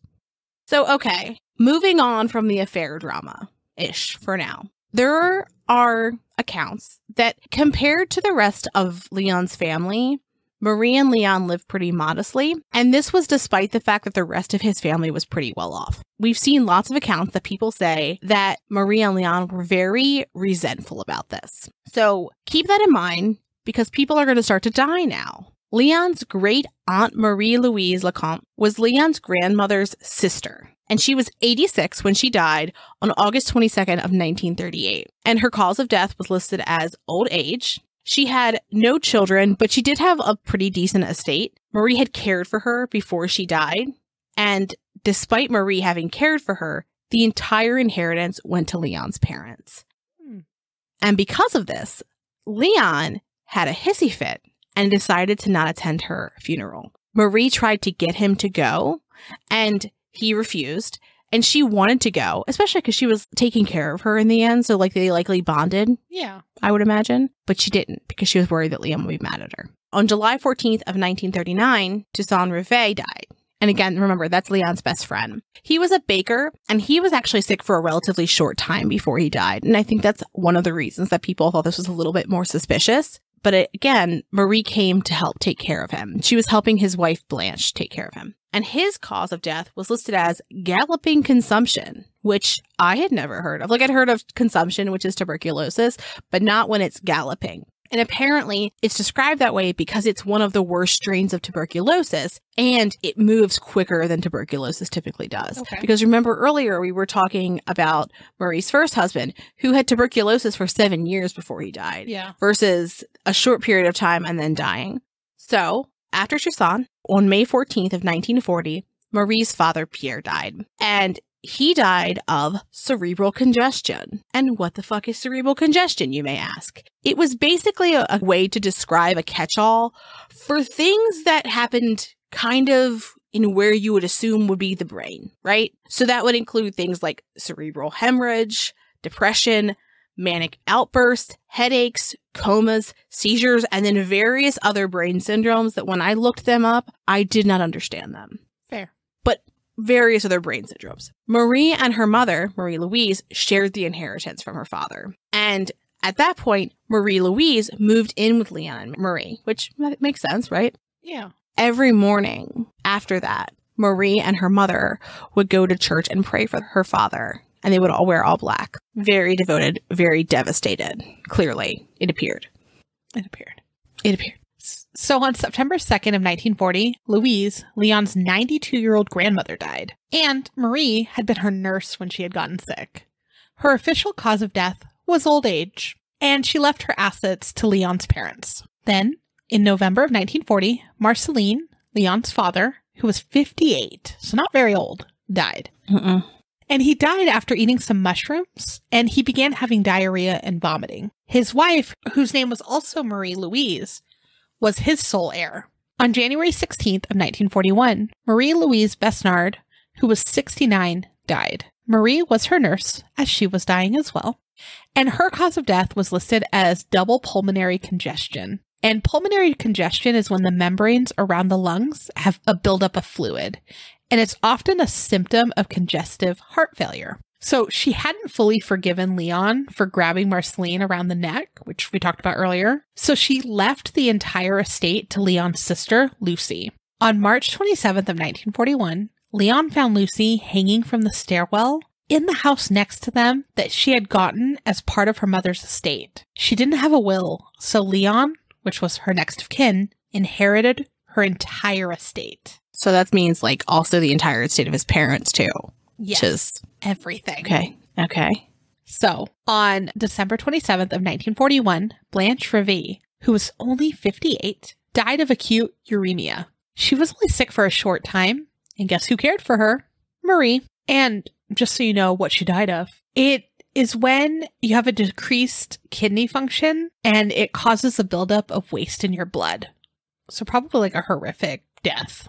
So, okay, moving on from the affair drama-ish for now. There are accounts that compared to the rest of Leon's family, Marie and Leon lived pretty modestly, and this was despite the fact that the rest of his family was pretty well off. We've seen lots of accounts that people say that Marie and Leon were very resentful about this. So keep that in mind, because people are going to start to die now. Leon's great aunt Marie-Louise Lecomte was Leon's grandmother's sister, and she was 86 when she died on August 22nd of 1938. And her cause of death was listed as old age, She had no children, but she did have a pretty decent estate. Marie had cared for her before she died. And despite Marie having cared for her, the entire inheritance went to Leon's parents. And because of this, Leon had a hissy fit and decided to not attend her funeral. Marie tried to get him to go, and he refused. And she wanted to go, especially because she was taking care of her in the end. So, like, they likely bonded. Yeah. I would imagine. But she didn't, because she was worried that Leon would be mad at her. On July 14th of 1939, Toussaint Rivet died. And again, remember, that's Leon's best friend. He was a baker, and he was actually sick for a relatively short time before he died. And I think that's one of the reasons that people thought this was a little bit more suspicious. But again, Marie came to help take care of him. She was helping his wife, Blanche, take care of him. And his cause of death was listed as galloping consumption, which I had never heard of. Like, I'd heard of consumption, which is tuberculosis, but not when it's galloping. And apparently it's described that way because it's one of the worst strains of tuberculosis, and it moves quicker than tuberculosis typically does. Okay. Because remember earlier we were talking about Marie's first husband, who had tuberculosis for 7 years before he died, versus a short period of time and then dying. So after Toussaint, on May 14th of 1940, Marie's father, Pierre, died. And he died of cerebral congestion. And what the fuck is cerebral congestion, you may ask? It was basically a way to describe a catch-all for things that happened kind of in where you would assume would be the brain, right? So that would include things like cerebral hemorrhage, depression, manic outbursts, headaches, comas, seizures, and then various other brain syndromes that when I looked them up, I did not understand them. Fair. But various other brain syndromes. Marie and her mother, Marie Louise, shared the inheritance from her father. And at that point, Marie Louise moved in with Leon and Marie, which makes sense, right? Yeah. Every morning after that, Marie and her mother would go to church and pray for her father. And they would all wear all black. Very devoted, very devastated. Clearly, it appeared. It appeared. It appeared. So on September 2nd of 1940, Louise, Leon's 92-year-old grandmother, died. And Marie had been her nurse when she had gotten sick. Her official cause of death was old age, and she left her assets to Leon's parents. Then, in November of 1940, Marceline, Leon's father, who was 58, so not very old, died. And he died after eating some mushrooms, and he began having diarrhea and vomiting. His wife, whose name was also Marie Louise, was his sole heir. On January 16th of 1941, Marie Louise Besnard, who was 69, died. Marie was her nurse, as she was dying as well. And her cause of death was listed as double pulmonary congestion. And pulmonary congestion is when the membranes around the lungs have a buildup of fluid. And it's often a symptom of congestive heart failure. So she hadn't fully forgiven Leon for grabbing Marceline around the neck, which we talked about earlier. So she left the entire estate to Leon's sister, Lucy. On March 27th of 1941, Leon found Lucy hanging from the stairwell in the house next to them that she had gotten as part of her mother's estate. She didn't have a will, so Leon, which was her next of kin, inherited her entire estate. So that means, like, also the entire estate of his parents, too. Yes. Which is everything. Okay. So, on December 27th of 1941, Blanche Rivet, who was only 58, died of acute uremia. She was only sick for a short time, and guess who cared for her? Marie. And just so you know what she died of, it is when you have a decreased kidney function, and it causes a buildup of waste in your blood. So probably like a horrific death.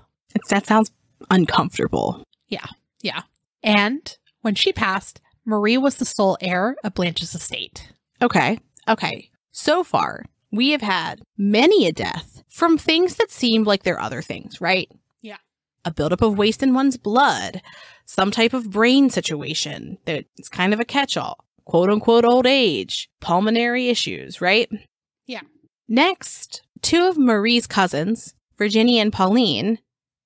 That sounds uncomfortable. Yeah. And when she passed, Marie was the sole heir of Blanche's estate. Okay. So far, we have had many a death from things that seemed like they're other things, right? Yeah. A buildup of waste in one's blood, some type of brain situation that it's kind of a catch-all, quote unquote old age, pulmonary issues, right? Yeah. Next, two of Marie's cousins, Virginia and Pauline,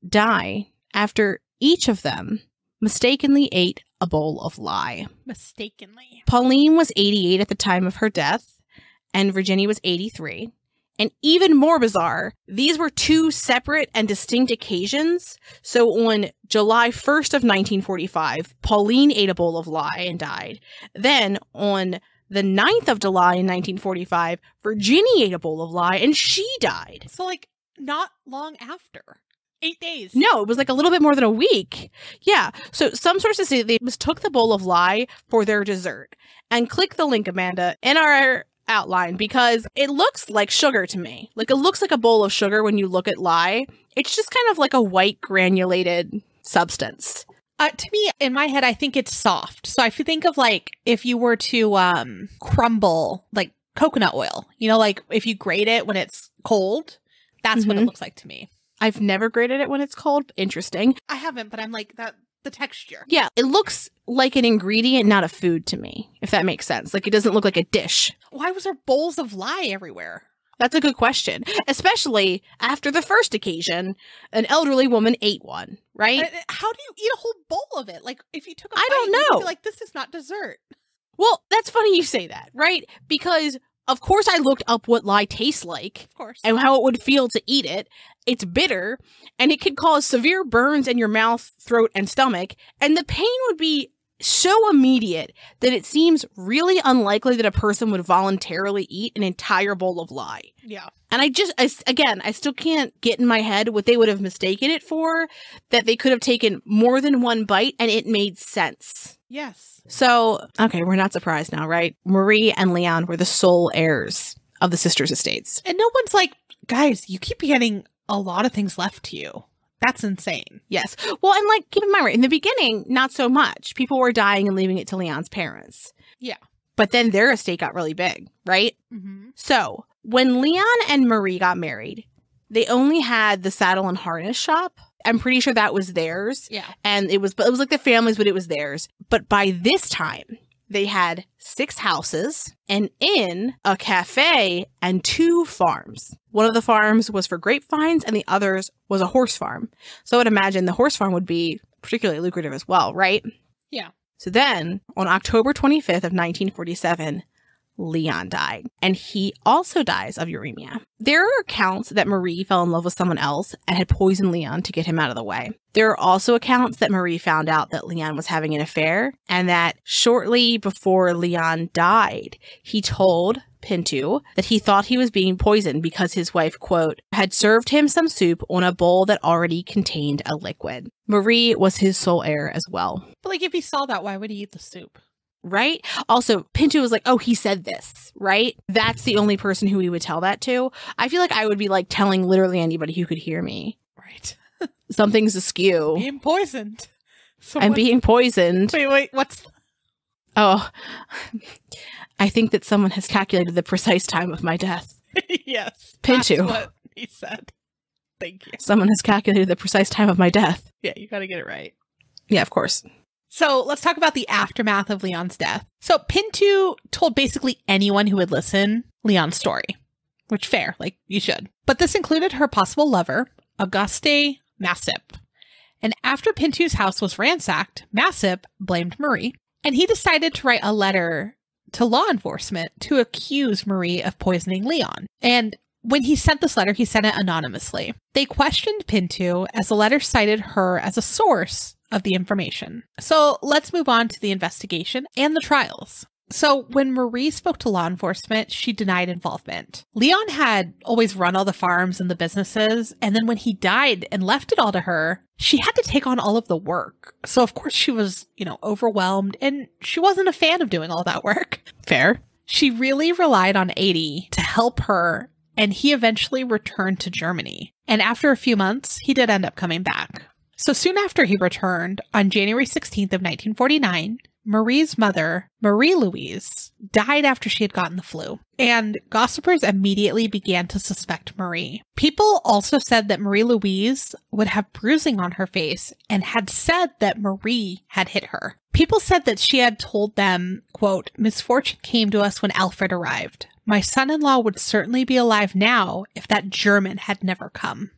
die after each of them mistakenly ate a bowl of lye. Mistakenly. Pauline was 88 at the time of her death, and Virginia was 83. And even more bizarre, these were two separate and distinct occasions. So on July 1st of 1945, Pauline ate a bowl of lye and died. Then on the 9th of July in 1945, Virginia ate a bowl of lye and she died. So, like, not long after. 8 days. No, it was like a little bit more than a week. Yeah. So some sources say they mistook the bowl of lye for their dessert. And click the link, Amanda, in our outline because it looks like sugar to me. Like, it looks like a bowl of sugar when you look at lye. It's just kind of like a white granulated substance. To me, in my head, I think it's soft. So I think of like if you were to crumble like coconut oil, you know, like if you grate it when it's cold, that's what it looks like to me. I've never grated it when it's cold. Interesting. I haven't, but I'm like that. The texture. Yeah, it looks like an ingredient, not a food to me, if that makes sense. Like, it doesn't look like a dish. Why was there bowls of lye everywhere? That's a good question. Especially after the first occasion, an elderly woman ate one, right? How do you eat a whole bowl of it? Like, if you took a bite, I don't know. you'd be like, this is not dessert. Well, that's funny you say that, right? Because, of course, I looked up what lye tastes like. Of course. And how it would feel to eat it. It's bitter, and it could cause severe burns in your mouth, throat, and stomach. And the pain would be so immediate that it seems really unlikely that a person would voluntarily eat an entire bowl of lye. Yeah. And I still can't get in my head what they would have mistaken it for, that they could have taken more than one bite and it made sense. Yes. So, okay, we're not surprised now, right? Marie and Leon were the sole heirs of the sisters' estates. And no one's like, guys, you keep getting a lot of things left to you. That's insane. Yes. Well, and like, keep in mind, in the beginning, not so much. People were dying and leaving it to Leon's parents. Yeah. But then their estate got really big, right? Mm-hmm. So when Leon and Marie got married, they only had the saddle and harness shop. I'm pretty sure that was theirs. Yeah. And it was like the family's, but it was theirs. But by this time, they had 6 houses, an inn, a cafe, and 2 farms. One of the farms was for grapevines, and the others was a horse farm. So I would imagine the horse farm would be particularly lucrative as well, right? Yeah. So then, on October 25th of 1947, Leon died, and he also dies of uremia. There are accounts that Marie fell in love with someone else and had poisoned Leon to get him out of the way. There are also accounts that Marie found out that Leon was having an affair, and that shortly before Leon died, he told Pinto that he thought he was being poisoned because his wife, quote, had served him some soup on a bowl that already contained a liquid. Marie was his sole heir as well. But like, if he saw that, why would he eat the soup? Right? Also, Pinto was like, oh, he said this, right? That's the only person who he would tell that to. I feel like I would be like telling literally anybody who could hear me. Right. Something's askew. Being poisoned. So I'm being poisoned. Wait, what's... Oh, I think that someone has calculated the precise time of my death. Yes. Pinto. That's what he said. Thank you. Someone has calculated the precise time of my death. Yeah, you gotta get it right. Yeah, of course. So let's talk about the aftermath of Leon's death. So Pinto told basically anyone who would listen Leon's story, which fair, like you should. But this included her possible lover, Auguste Massip. And after Pinto's house was ransacked, Massip blamed Marie, and he decided to write a letter to law enforcement to accuse Marie of poisoning Leon. And when he sent this letter, he sent it anonymously. They questioned Pinto as the letter cited her as a source of the information. So let's move on to the investigation and the trials. So when Marie spoke to law enforcement, she denied involvement. Leon had always run all the farms and the businesses, and then when he died and left it all to her, she had to take on all of the work. So of course she was, overwhelmed, and she wasn't a fan of doing all that work. Fair. She really relied on Adi to help her, and he eventually returned to Germany. And after a few months, he did end up coming back. So soon after he returned, on January 16th of 1949, Marie's mother, Marie Louise, died after she had gotten the flu, and gossipers immediately began to suspect Marie. People also said that Marie Louise would have bruising on her face and had said that Marie had hit her. People said that she had told them, quote, "Misfortune came to us when Alfred arrived. My son-in-law would certainly be alive now if that German had never come."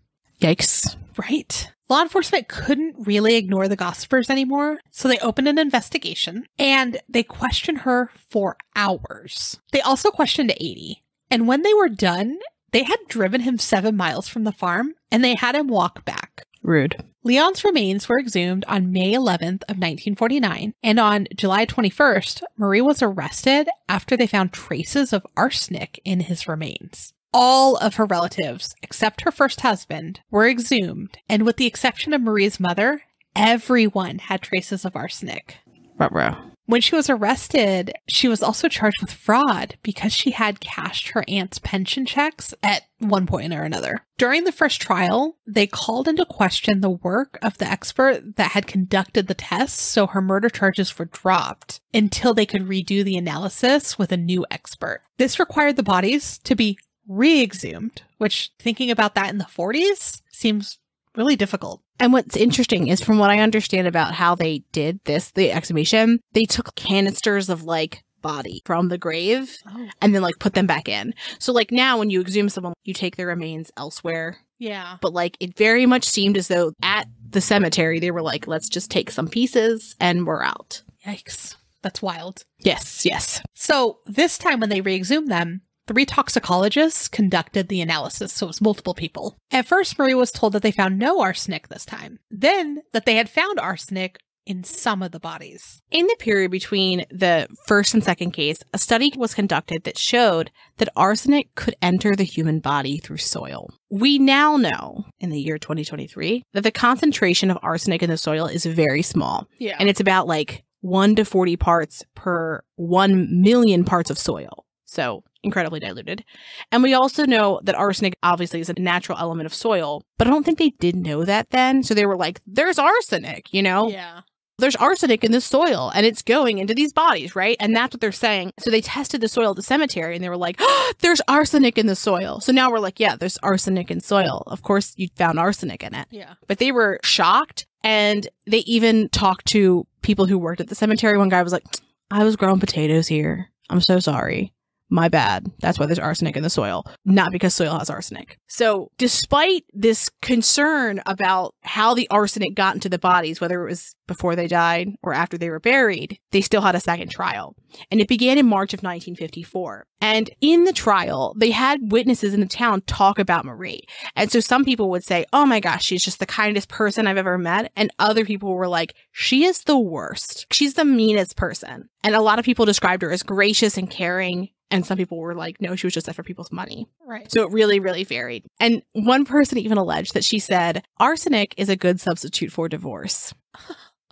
Yikes. Right? Law enforcement couldn't really ignore the gossipers anymore, so they opened an investigation, and they questioned her for hours. They also questioned Adi, and when they were done, they had driven him 7 miles from the farm, and they had him walk back. Rude. Leon's remains were exhumed on May 11th of 1949, and on July 21st, Marie was arrested after they found traces of arsenic in his remains. All of her relatives, except her first husband, were exhumed, and with the exception of Marie's mother, everyone had traces of arsenic. Ruh-roh. When she was arrested, she was also charged with fraud because she had cashed her aunt's pension checks at one point or another. During the first trial, they called into question the work of the expert that had conducted the tests, so her murder charges were dropped until they could redo the analysis with a new expert. This required the bodies to be re-exhumed, which, thinking about that in the 40s, seems really difficult. And what's interesting is, from what I understand about how they did this, the exhumation, they took canisters of like body from the grave and then like put them back in. So like now when you exhume someone, you take their remains elsewhere. Yeah. But like it very much seemed as though at the cemetery, they were like, let's just take some pieces and we're out. Yikes. That's wild. Yes, yes. So this time when they re-exhumed them, 3 toxicologists conducted the analysis, so it was multiple people. At first, Marie was told that they found no arsenic this time. Then, that they had found arsenic in some of the bodies. In the period between the first and second case, a study was conducted that showed that arsenic could enter the human body through soil. We now know, in the year 2023, that the concentration of arsenic in the soil is very small. Yeah. And it's about like 1 to 40 parts per 1 million parts of soil. So incredibly diluted. And we also know that arsenic obviously is a natural element of soil, but I don't think they did know that then. So they were like, there's arsenic, you know? Yeah. There's arsenic in the soil and it's going into these bodies, right? And that's what they're saying. So they tested the soil at the cemetery and they were like, oh, there's arsenic in the soil. So now we're like, yeah, there's arsenic in soil. Of course, you found arsenic in it. Yeah. But they were shocked, and they even talked to people who worked at the cemetery. One guy was like, I was growing potatoes here. I'm so sorry. My bad. That's why there's arsenic in the soil, not because soil has arsenic. So despite this concern about how the arsenic got into the bodies, whether it was before they died or after they were buried, they still had a second trial. And it began in March of 1954. And in the trial, they had witnesses in the town talk about Marie. And so some people would say, oh my gosh, she's just the kindest person I've ever met. And other people were like, she is the worst. She's the meanest person. And a lot of people described her as gracious and caring. And some people were like, no, she was just there for people's money. Right. So it really, really varied. And one person even alleged that she said, arsenic is a good substitute for divorce.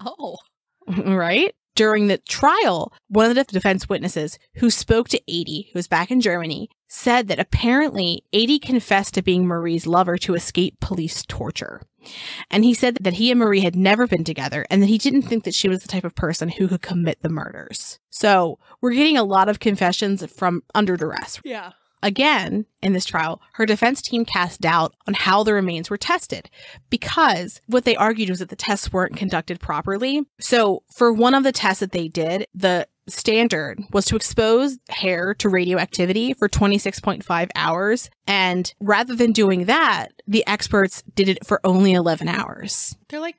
Oh. Right? During the trial, one of the defense witnesses who spoke to Adi, who was back in Germany, said that apparently Adi confessed to being Marie's lover to escape police torture. And he said that he and Marie had never been together and that he didn't think that she was the type of person who could commit the murders. So we're getting a lot of confessions from under duress. Yeah. Again, in this trial, her defense team cast doubt on how the remains were tested because what they argued was that the tests weren't conducted properly. So for one of the tests that they did, the standard was to expose hair to radioactivity for 26.5 hours. And rather than doing that, the experts did it for only 11 hours. They're like,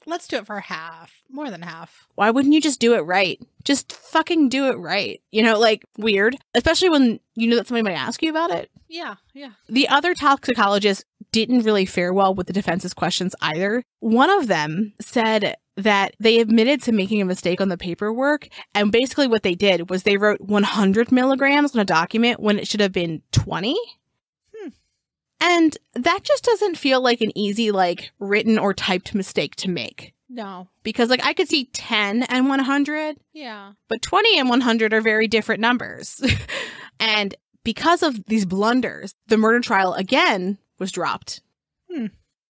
let's do it for half, more than half. Why wouldn't you just do it right? Just fucking do it right. You know, like weird, especially when you know that somebody might ask you about it. Yeah, yeah. The other toxicologists didn't really fare well with the defense's questions either. One of them said that they admitted to making a mistake on the paperwork. And basically what they did was they wrote 100 milligrams on a document when it should have been 20. And that just doesn't feel like an easy, like, written or typed mistake to make. No. Because, like, I could see 10 and 100. Yeah. But 20 and 100 are very different numbers. And because of these blunders, the murder trial again was dropped.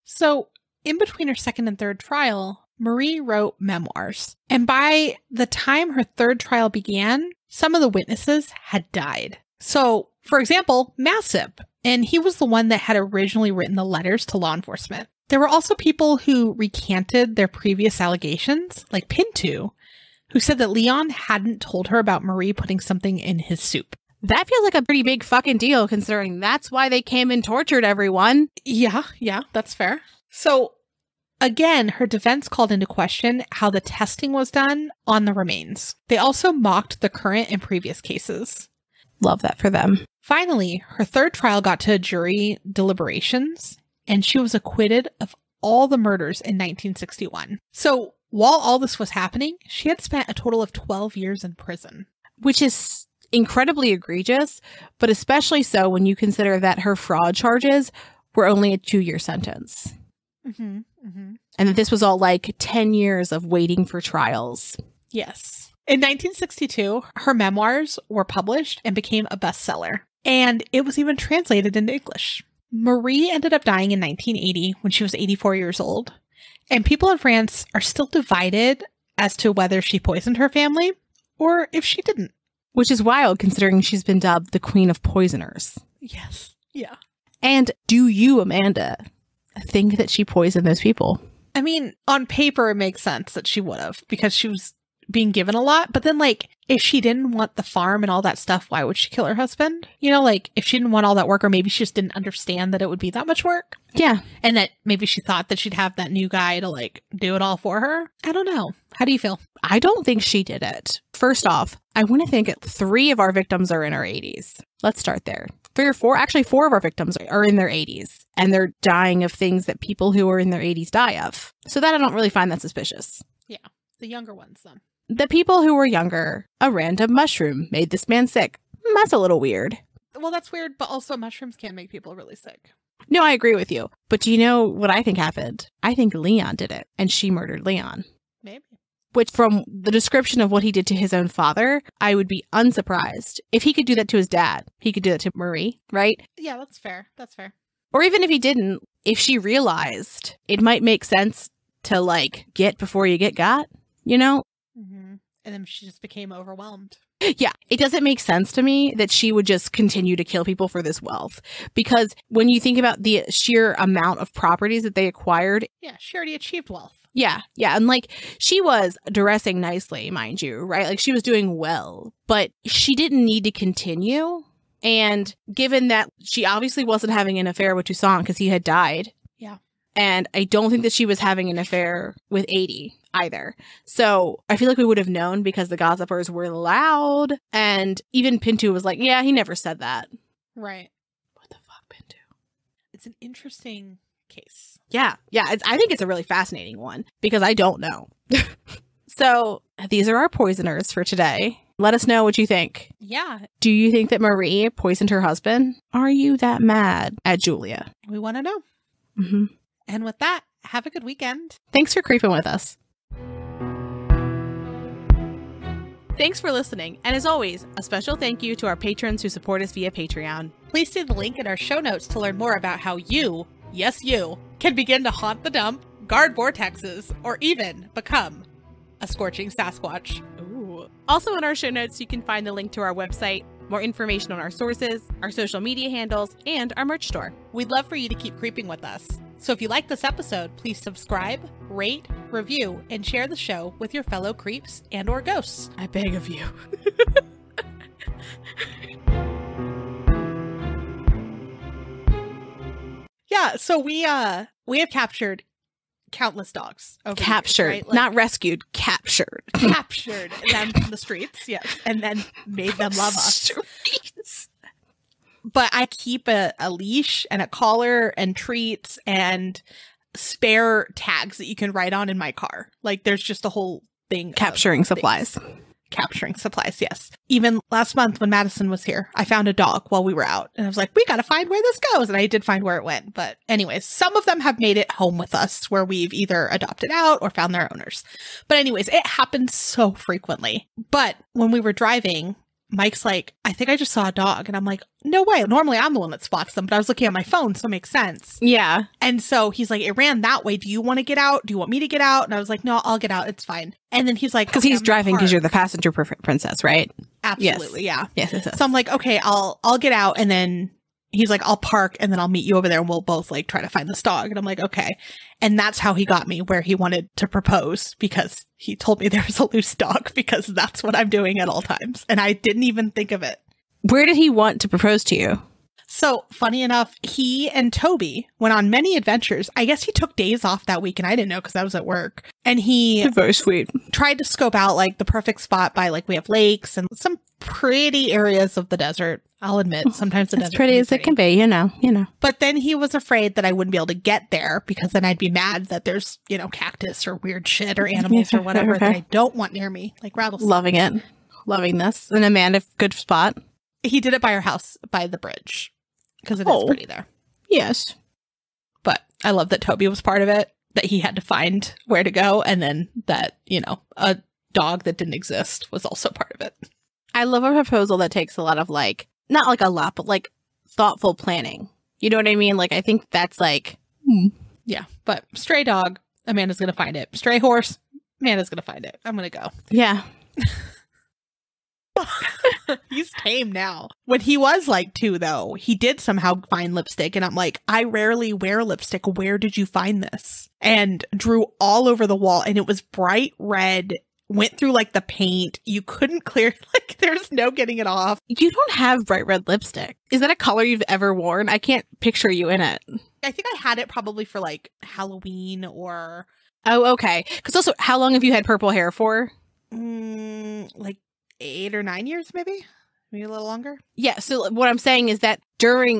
So, in between her second and third trial, Marie wrote memoirs. And by the time her third trial began, some of the witnesses had died. So, for example, Massip. And he was the one that had originally written the letters to law enforcement. There were also people who recanted their previous allegations, like Pintu, who said that Leon hadn't told her about Marie putting something in his soup. That feels like a pretty big fucking deal, considering that's why they came and tortured everyone. Yeah, that's fair. So, again, her defense called into question how the testing was done on the remains. They also mocked the current and previous cases. Love that for them. Finally, her third trial got to jury deliberations, and she was acquitted of all the murders in 1961. So while all this was happening, she had spent a total of 12 years in prison. Which is incredibly egregious, but especially so when you consider that her fraud charges were only a 2-year sentence. Mm-hmm, mm-hmm. And that this was all like 10 years of waiting for trials. Yes. In 1962, her memoirs were published and became a bestseller. And it was even translated into English. Marie ended up dying in 1980 when she was 84 years old. And people in France are still divided as to whether she poisoned her family or if she didn't. Which is wild considering she's been dubbed the Queen of Poisoners. Yes. Yeah. And do you, Amanda, think that she poisoned those people? I mean, on paper, it makes sense that she would have because she was being given a lot. But then, like, if she didn't want the farm and all that stuff, why would she kill her husband? You know, like, if she didn't want all that work, or maybe she just didn't understand that it would be that much work. Yeah. And that maybe she thought that she'd have that new guy to, like, do it all for her. I don't know. How do you feel? I don't think she did it. First off, I want to think 3 of our victims are in our 80s. Let's start there. 3 or 4, actually 4 of our victims are in their 80s. And they're dying of things that people who are in their 80s die of. So that I don't really find that suspicious. Yeah. The younger ones, then. The people who were younger, a random mushroom made this man sick. That's a little weird. Well, that's weird, but also mushrooms can make people really sick. No, I agree with you. But do you know what I think happened? I think Leon did it, and she murdered Leon. Maybe. Which, from the description of what he did to his own father, I would be unsurprised. If he could do that to his dad, he could do that to Marie, right? Yeah, that's fair. That's fair. Or even if he didn't, if she realized, it might make sense to, like, get before you get got, you know? Mm-hmm. And then she just became overwhelmed. Yeah, it doesn't make sense to me that she would just continue to kill people for this wealth. Because when you think about the sheer amount of properties that they acquired. Yeah, she already achieved wealth. Yeah. And like she was dressing nicely, mind you, right? Like she was doing well, but she didn't need to continue. And given that she obviously wasn't having an affair with Toussaint because he had died. Yeah. And I don't think that she was having an affair with 80 either. So I feel like we would have known because the gossipers were loud. And even Pinto was like, yeah, he never said that. Right. What the fuck, Pinto? It's an interesting case. Yeah. I think it's a really fascinating one because I don't know. So these are our poisoners for today. Let us know what you think. Yeah. Do you think that Marie poisoned her husband? Are you that mad at Giulia? We want to know. Mm-hmm. And with that, have a good weekend. Thanks for creeping with us. Thanks for listening. And as always, a special thank you to our patrons who support us via Patreon. Please see the link in our show notes to learn more about how you, yes you, can begin to haunt the dump, guard vortexes, or even become a scorching Sasquatch. Ooh. Also in our show notes, you can find the link to our website, more information on our sources, our social media handles, and our merch store. We'd love for you to keep creeping with us. So if you like this episode, please subscribe, rate, review, and share the show with your fellow creeps and or ghosts. I beg of you. Yeah, so we have captured countless dogs. Over the years, right? Like, not rescued, captured. Captured them from the streets, yes, and then made them love us. Streets. But I keep a leash and a collar and treats and spare tags that you can write on in my car. Like there's just a whole thing. Capturing supplies. Capturing supplies, yes. Even last month when Madison was here, I found a dog while we were out. And I was like, we got to find where this goes. And I did find where it went. But anyways, some of them have made it home with us where we've either adopted out or found their owners. But anyways, it happens so frequently. But when we were driving, Mike's like, I think I just saw a dog. And I'm like, no way. Normally I'm the one that spots them, but I was looking at my phone, so it makes sense. Yeah. And so he's like, it ran that way. Do you want to get out? Do you want me to get out? And I was like, no, I'll get out. It's fine. And then he's like, because he's driving because you're the passenger princess, right? Absolutely. Yes. Yeah. Yes. So I'm like, okay, I'll get out. And then he's like, I'll park and then I'll meet you over there and we'll both like try to find this dog. And I'm like, okay. And that's how he got me where he wanted to propose, because he told me there was a loose dog, because that's what I'm doing at all times. And I didn't even think of it. Where did he want to propose to you? So funny enough, he and Toby went on many adventures. I guess he took days off that week and I didn't know because I was at work. And he very sweet. Tried to scope out like the perfect spot by like we have lakes and some pretty areas of the desert. I'll admit, sometimes it As doesn't pretty as it can be, you know. But then he was afraid that I wouldn't be able to get there because then I'd be mad that there's, cactus or weird shit or animals or whatever that I don't want near me, like rattlesnakes. Loving it. Loving this. And Amanda, good spot. He did it by our house, by the bridge, because it is pretty there. Yes. But I love that Toby was part of it, that he had to find where to go, and then that, a dog that didn't exist was also part of it. I love a proposal that takes a lot of not like a lot, but like thoughtful planning. You know what I mean? Like, I think that's Yeah, but stray dog, Amanda's going to find it. Stray horse, Amanda's going to find it. I'm going to go. Yeah. He's tame now. When he was 2, though, he did somehow find lipstick. And I'm like, I rarely wear lipstick. Where did you find this? And drew all over the wall. And it was bright red. Went through the paint. You couldn't clear, there's no getting it off. You don't have bright red lipstick. Is that a color you've ever worn? I can't picture you in it. I think I had it probably for Halloween or... Oh, okay. Because also, how long have you had purple hair for? 8 or 9 years, maybe a little longer. Yeah. So what I'm saying is that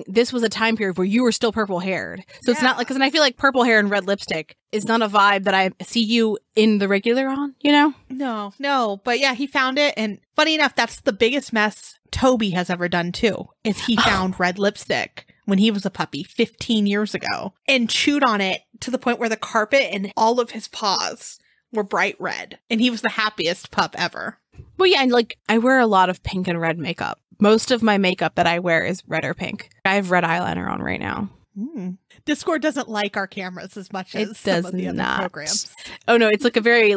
this was a time period where you were still purple haired. So it's not because I feel like purple hair and red lipstick is not a vibe that I see you in the regular on, No. But yeah, he found it. And funny enough, that's the biggest mess Toby has ever done too, is he found red lipstick when he was a puppy 15 years ago and chewed on it to the point where the carpet and all of his paws were bright red. And he was the happiest pup ever. Well, yeah, and I wear a lot of pink and red makeup. Most of my makeup that I wear is red or pink. I have red eyeliner on right now. Discord doesn't like our cameras as much as some of the other programs. Oh, no, it's a very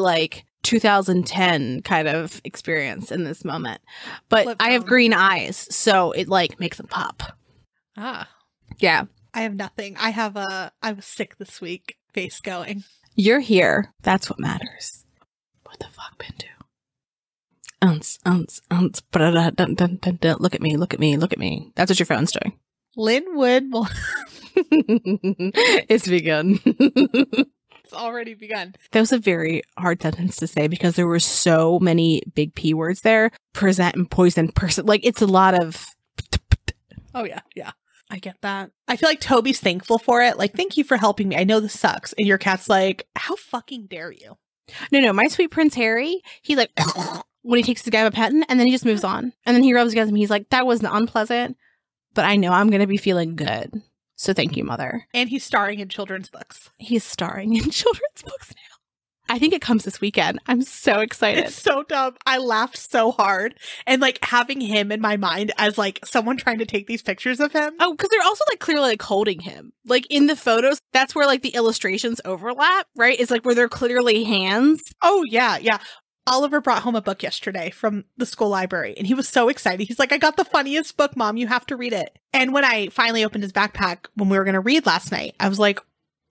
2010 kind of experience in this moment. But I have green eyes, so it makes them pop. Ah. Yeah. I have nothing. I was sick this week face going. You're here. That's what matters. What the fuck, Pinto? Look at me, look at me, look at me. That's what your phone's doing. Linwood. It's begun. It's already begun. That was a very hard sentence to say because there were so many big P words there. Present and poison person. It's a lot of... Oh, yeah. Yeah. I get that. I feel like Toby's thankful for it. Thank you for helping me. I know this sucks. And your cat's how fucking dare you? No. My sweet Prince Harry, he when he takes the gabapentin and then he just moves on. And then he rubs against me. He's like, that wasn't unpleasant, but I know I'm going to be feeling good. So thank you, Mother. And he's starring in children's books. He's starring in children's books now. I think it comes this weekend. I'm so excited. It's so dumb. I laughed so hard. And having him in my mind as someone trying to take these pictures of him. Oh, because they're also clearly holding him. In the photos, that's where the illustrations overlap, right? It's where they're clearly hands. Oh, yeah. Yeah. Oliver brought home a book yesterday from the school library and he was so excited. He's like, I got the funniest book, Mom. You have to read it. And when I finally opened his backpack when we were going to read last night, I was like,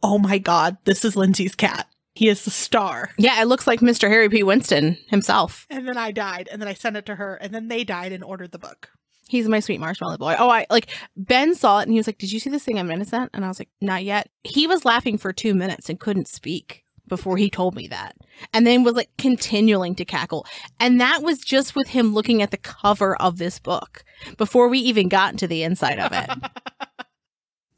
oh my God, this is Lindsay's cat. He is the star. Yeah, it looks like Mr. Harry P. Winston himself. And then I died and then I sent it to her and then they died and ordered the book. He's my sweet marshmallow boy. Oh, Ben saw it and he was like, did you see this thing I'm innocent? And I was like, not yet. He was laughing for 2 minutes and couldn't speak before he told me that. And then was continuing to cackle. And that was just with him looking at the cover of this book before we even got into the inside of it.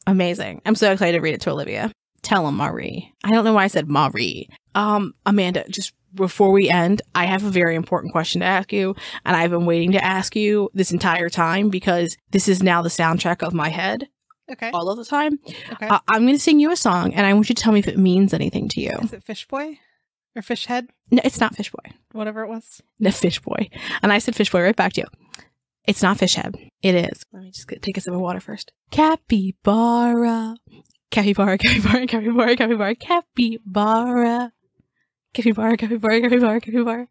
Amazing. I'm so excited to read it to Olivia. Tell him, Marie. I don't know why I said Marie. Amanda, just before we end, I have a very important question to ask you. And I've been waiting to ask you this entire time because this is now the soundtrack of my head. Okay. All of the time. Okay. I'm going to sing you a song and I want you to tell me if it means anything to you. Is it Fish Boy? Or Fish Head? No, it's not Fish Boy. Whatever it was. No, Fish Boy. And I said Fish Boy right back to you. It's not Fish Head. It is. Let me just take a sip of water first. Capybara. Capybara, capybara, capybara, capybara, capybara. Capybara, capybara, capybara, capybara.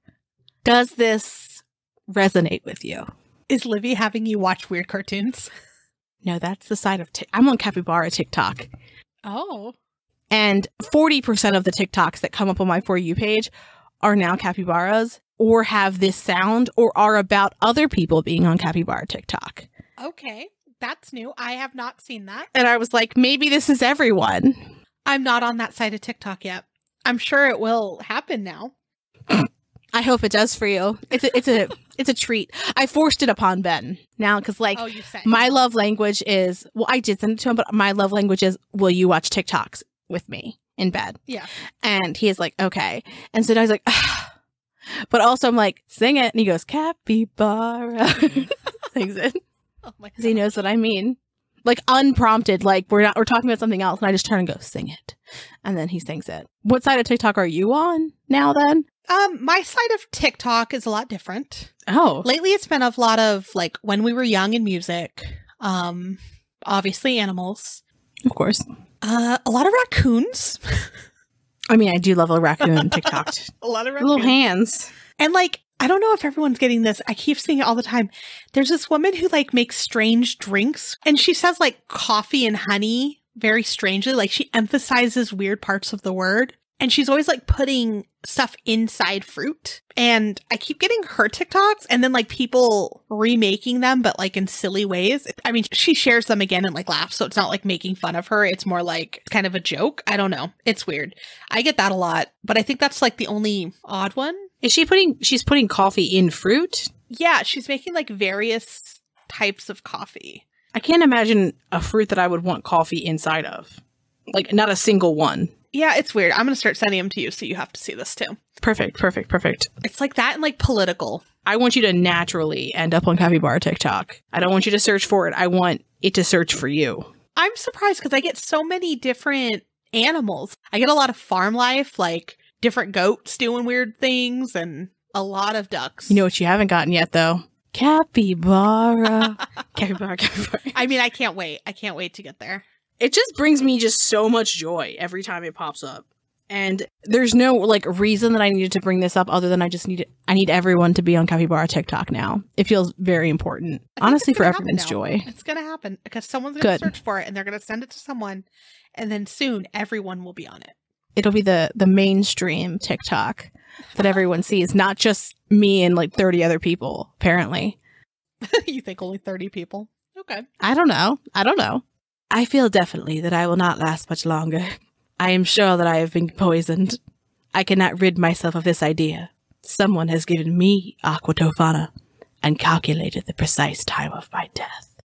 Does this resonate with you? Is Livy having you watch weird cartoons? No, that's the side of I'm on Capybara TikTok. Oh. And 40% of the TikToks that come up on my For You page are now capybaras or have this sound or are about other people being on Capybara TikTok. Okay. That's new. I have not seen that. And I was like, maybe this is everyone. I'm not on that side of TikTok yet. I'm sure it will happen now. I hope it does for you. It's a treat. I forced it upon Ben now because my love language is, well, I did send it to him, but my love language is, will you watch TikToks with me in bed? Yeah. And he is like, okay. And so now he's like, but also I'm like, sing it. And he goes, capybara. Sings it. Oh my God. He knows what I mean. Like unprompted, like we're talking about something else and I just turn and go, sing it. And then he sings it. What side of TikTok are you on now then? My side of TikTok is a lot different. Oh. Lately it's been a lot of like when we were young in music. Obviously animals. Of course. A lot of raccoons. I mean, I do love a raccoon TikTok. A lot of raccoons. Little hands. And like, I don't know if everyone's getting this. I keep seeing it all the time. There's this woman who like makes strange drinks and she says like coffee and honey very strangely. Like she emphasizes weird parts of the word and she's always like putting stuff inside fruit. And I keep getting her TikToks and then like people remaking them, but like in silly ways. I mean, she shares them again and like laughs. So it's not like making fun of her. It's more like kind of a joke. I don't know. It's weird. I get that a lot, but I think that's like the only odd one. Is she's putting coffee in fruit? Yeah, she's making like various types of coffee. I can't imagine a fruit that I would want coffee inside of. Like not a single one. Yeah, it's weird. I'm going to start sending them to you so you have to see this too. Perfect. It's like that and like political. I want you to naturally end up on Capybara TikTok. I don't want you to search for it. I want it to search for you. I'm surprised because I get so many different animals. I get a lot of farm life, like different goats doing weird things and a lot of ducks. You know what you haven't gotten yet though? Capybara. Capybara. I mean, I can't wait. I can't wait to get there. It just brings me just so much joy every time it pops up. And there's no like reason that I needed to bring this up other than I need everyone to be on Capybara TikTok now. It feels very important. Honestly, for everyone's joy. It's going to happen because someone's going to search for it and they're going to send it to someone. And then soon everyone will be on it. It'll be the mainstream TikTok that everyone sees, not just me and like 30 other people, apparently. You think only 30 people? Okay. I don't know. I feel definitely that I will not last much longer. I am sure that I have been poisoned. I cannot rid myself of this idea. Someone has given me Aqua Tofana and calculated the precise time of my death.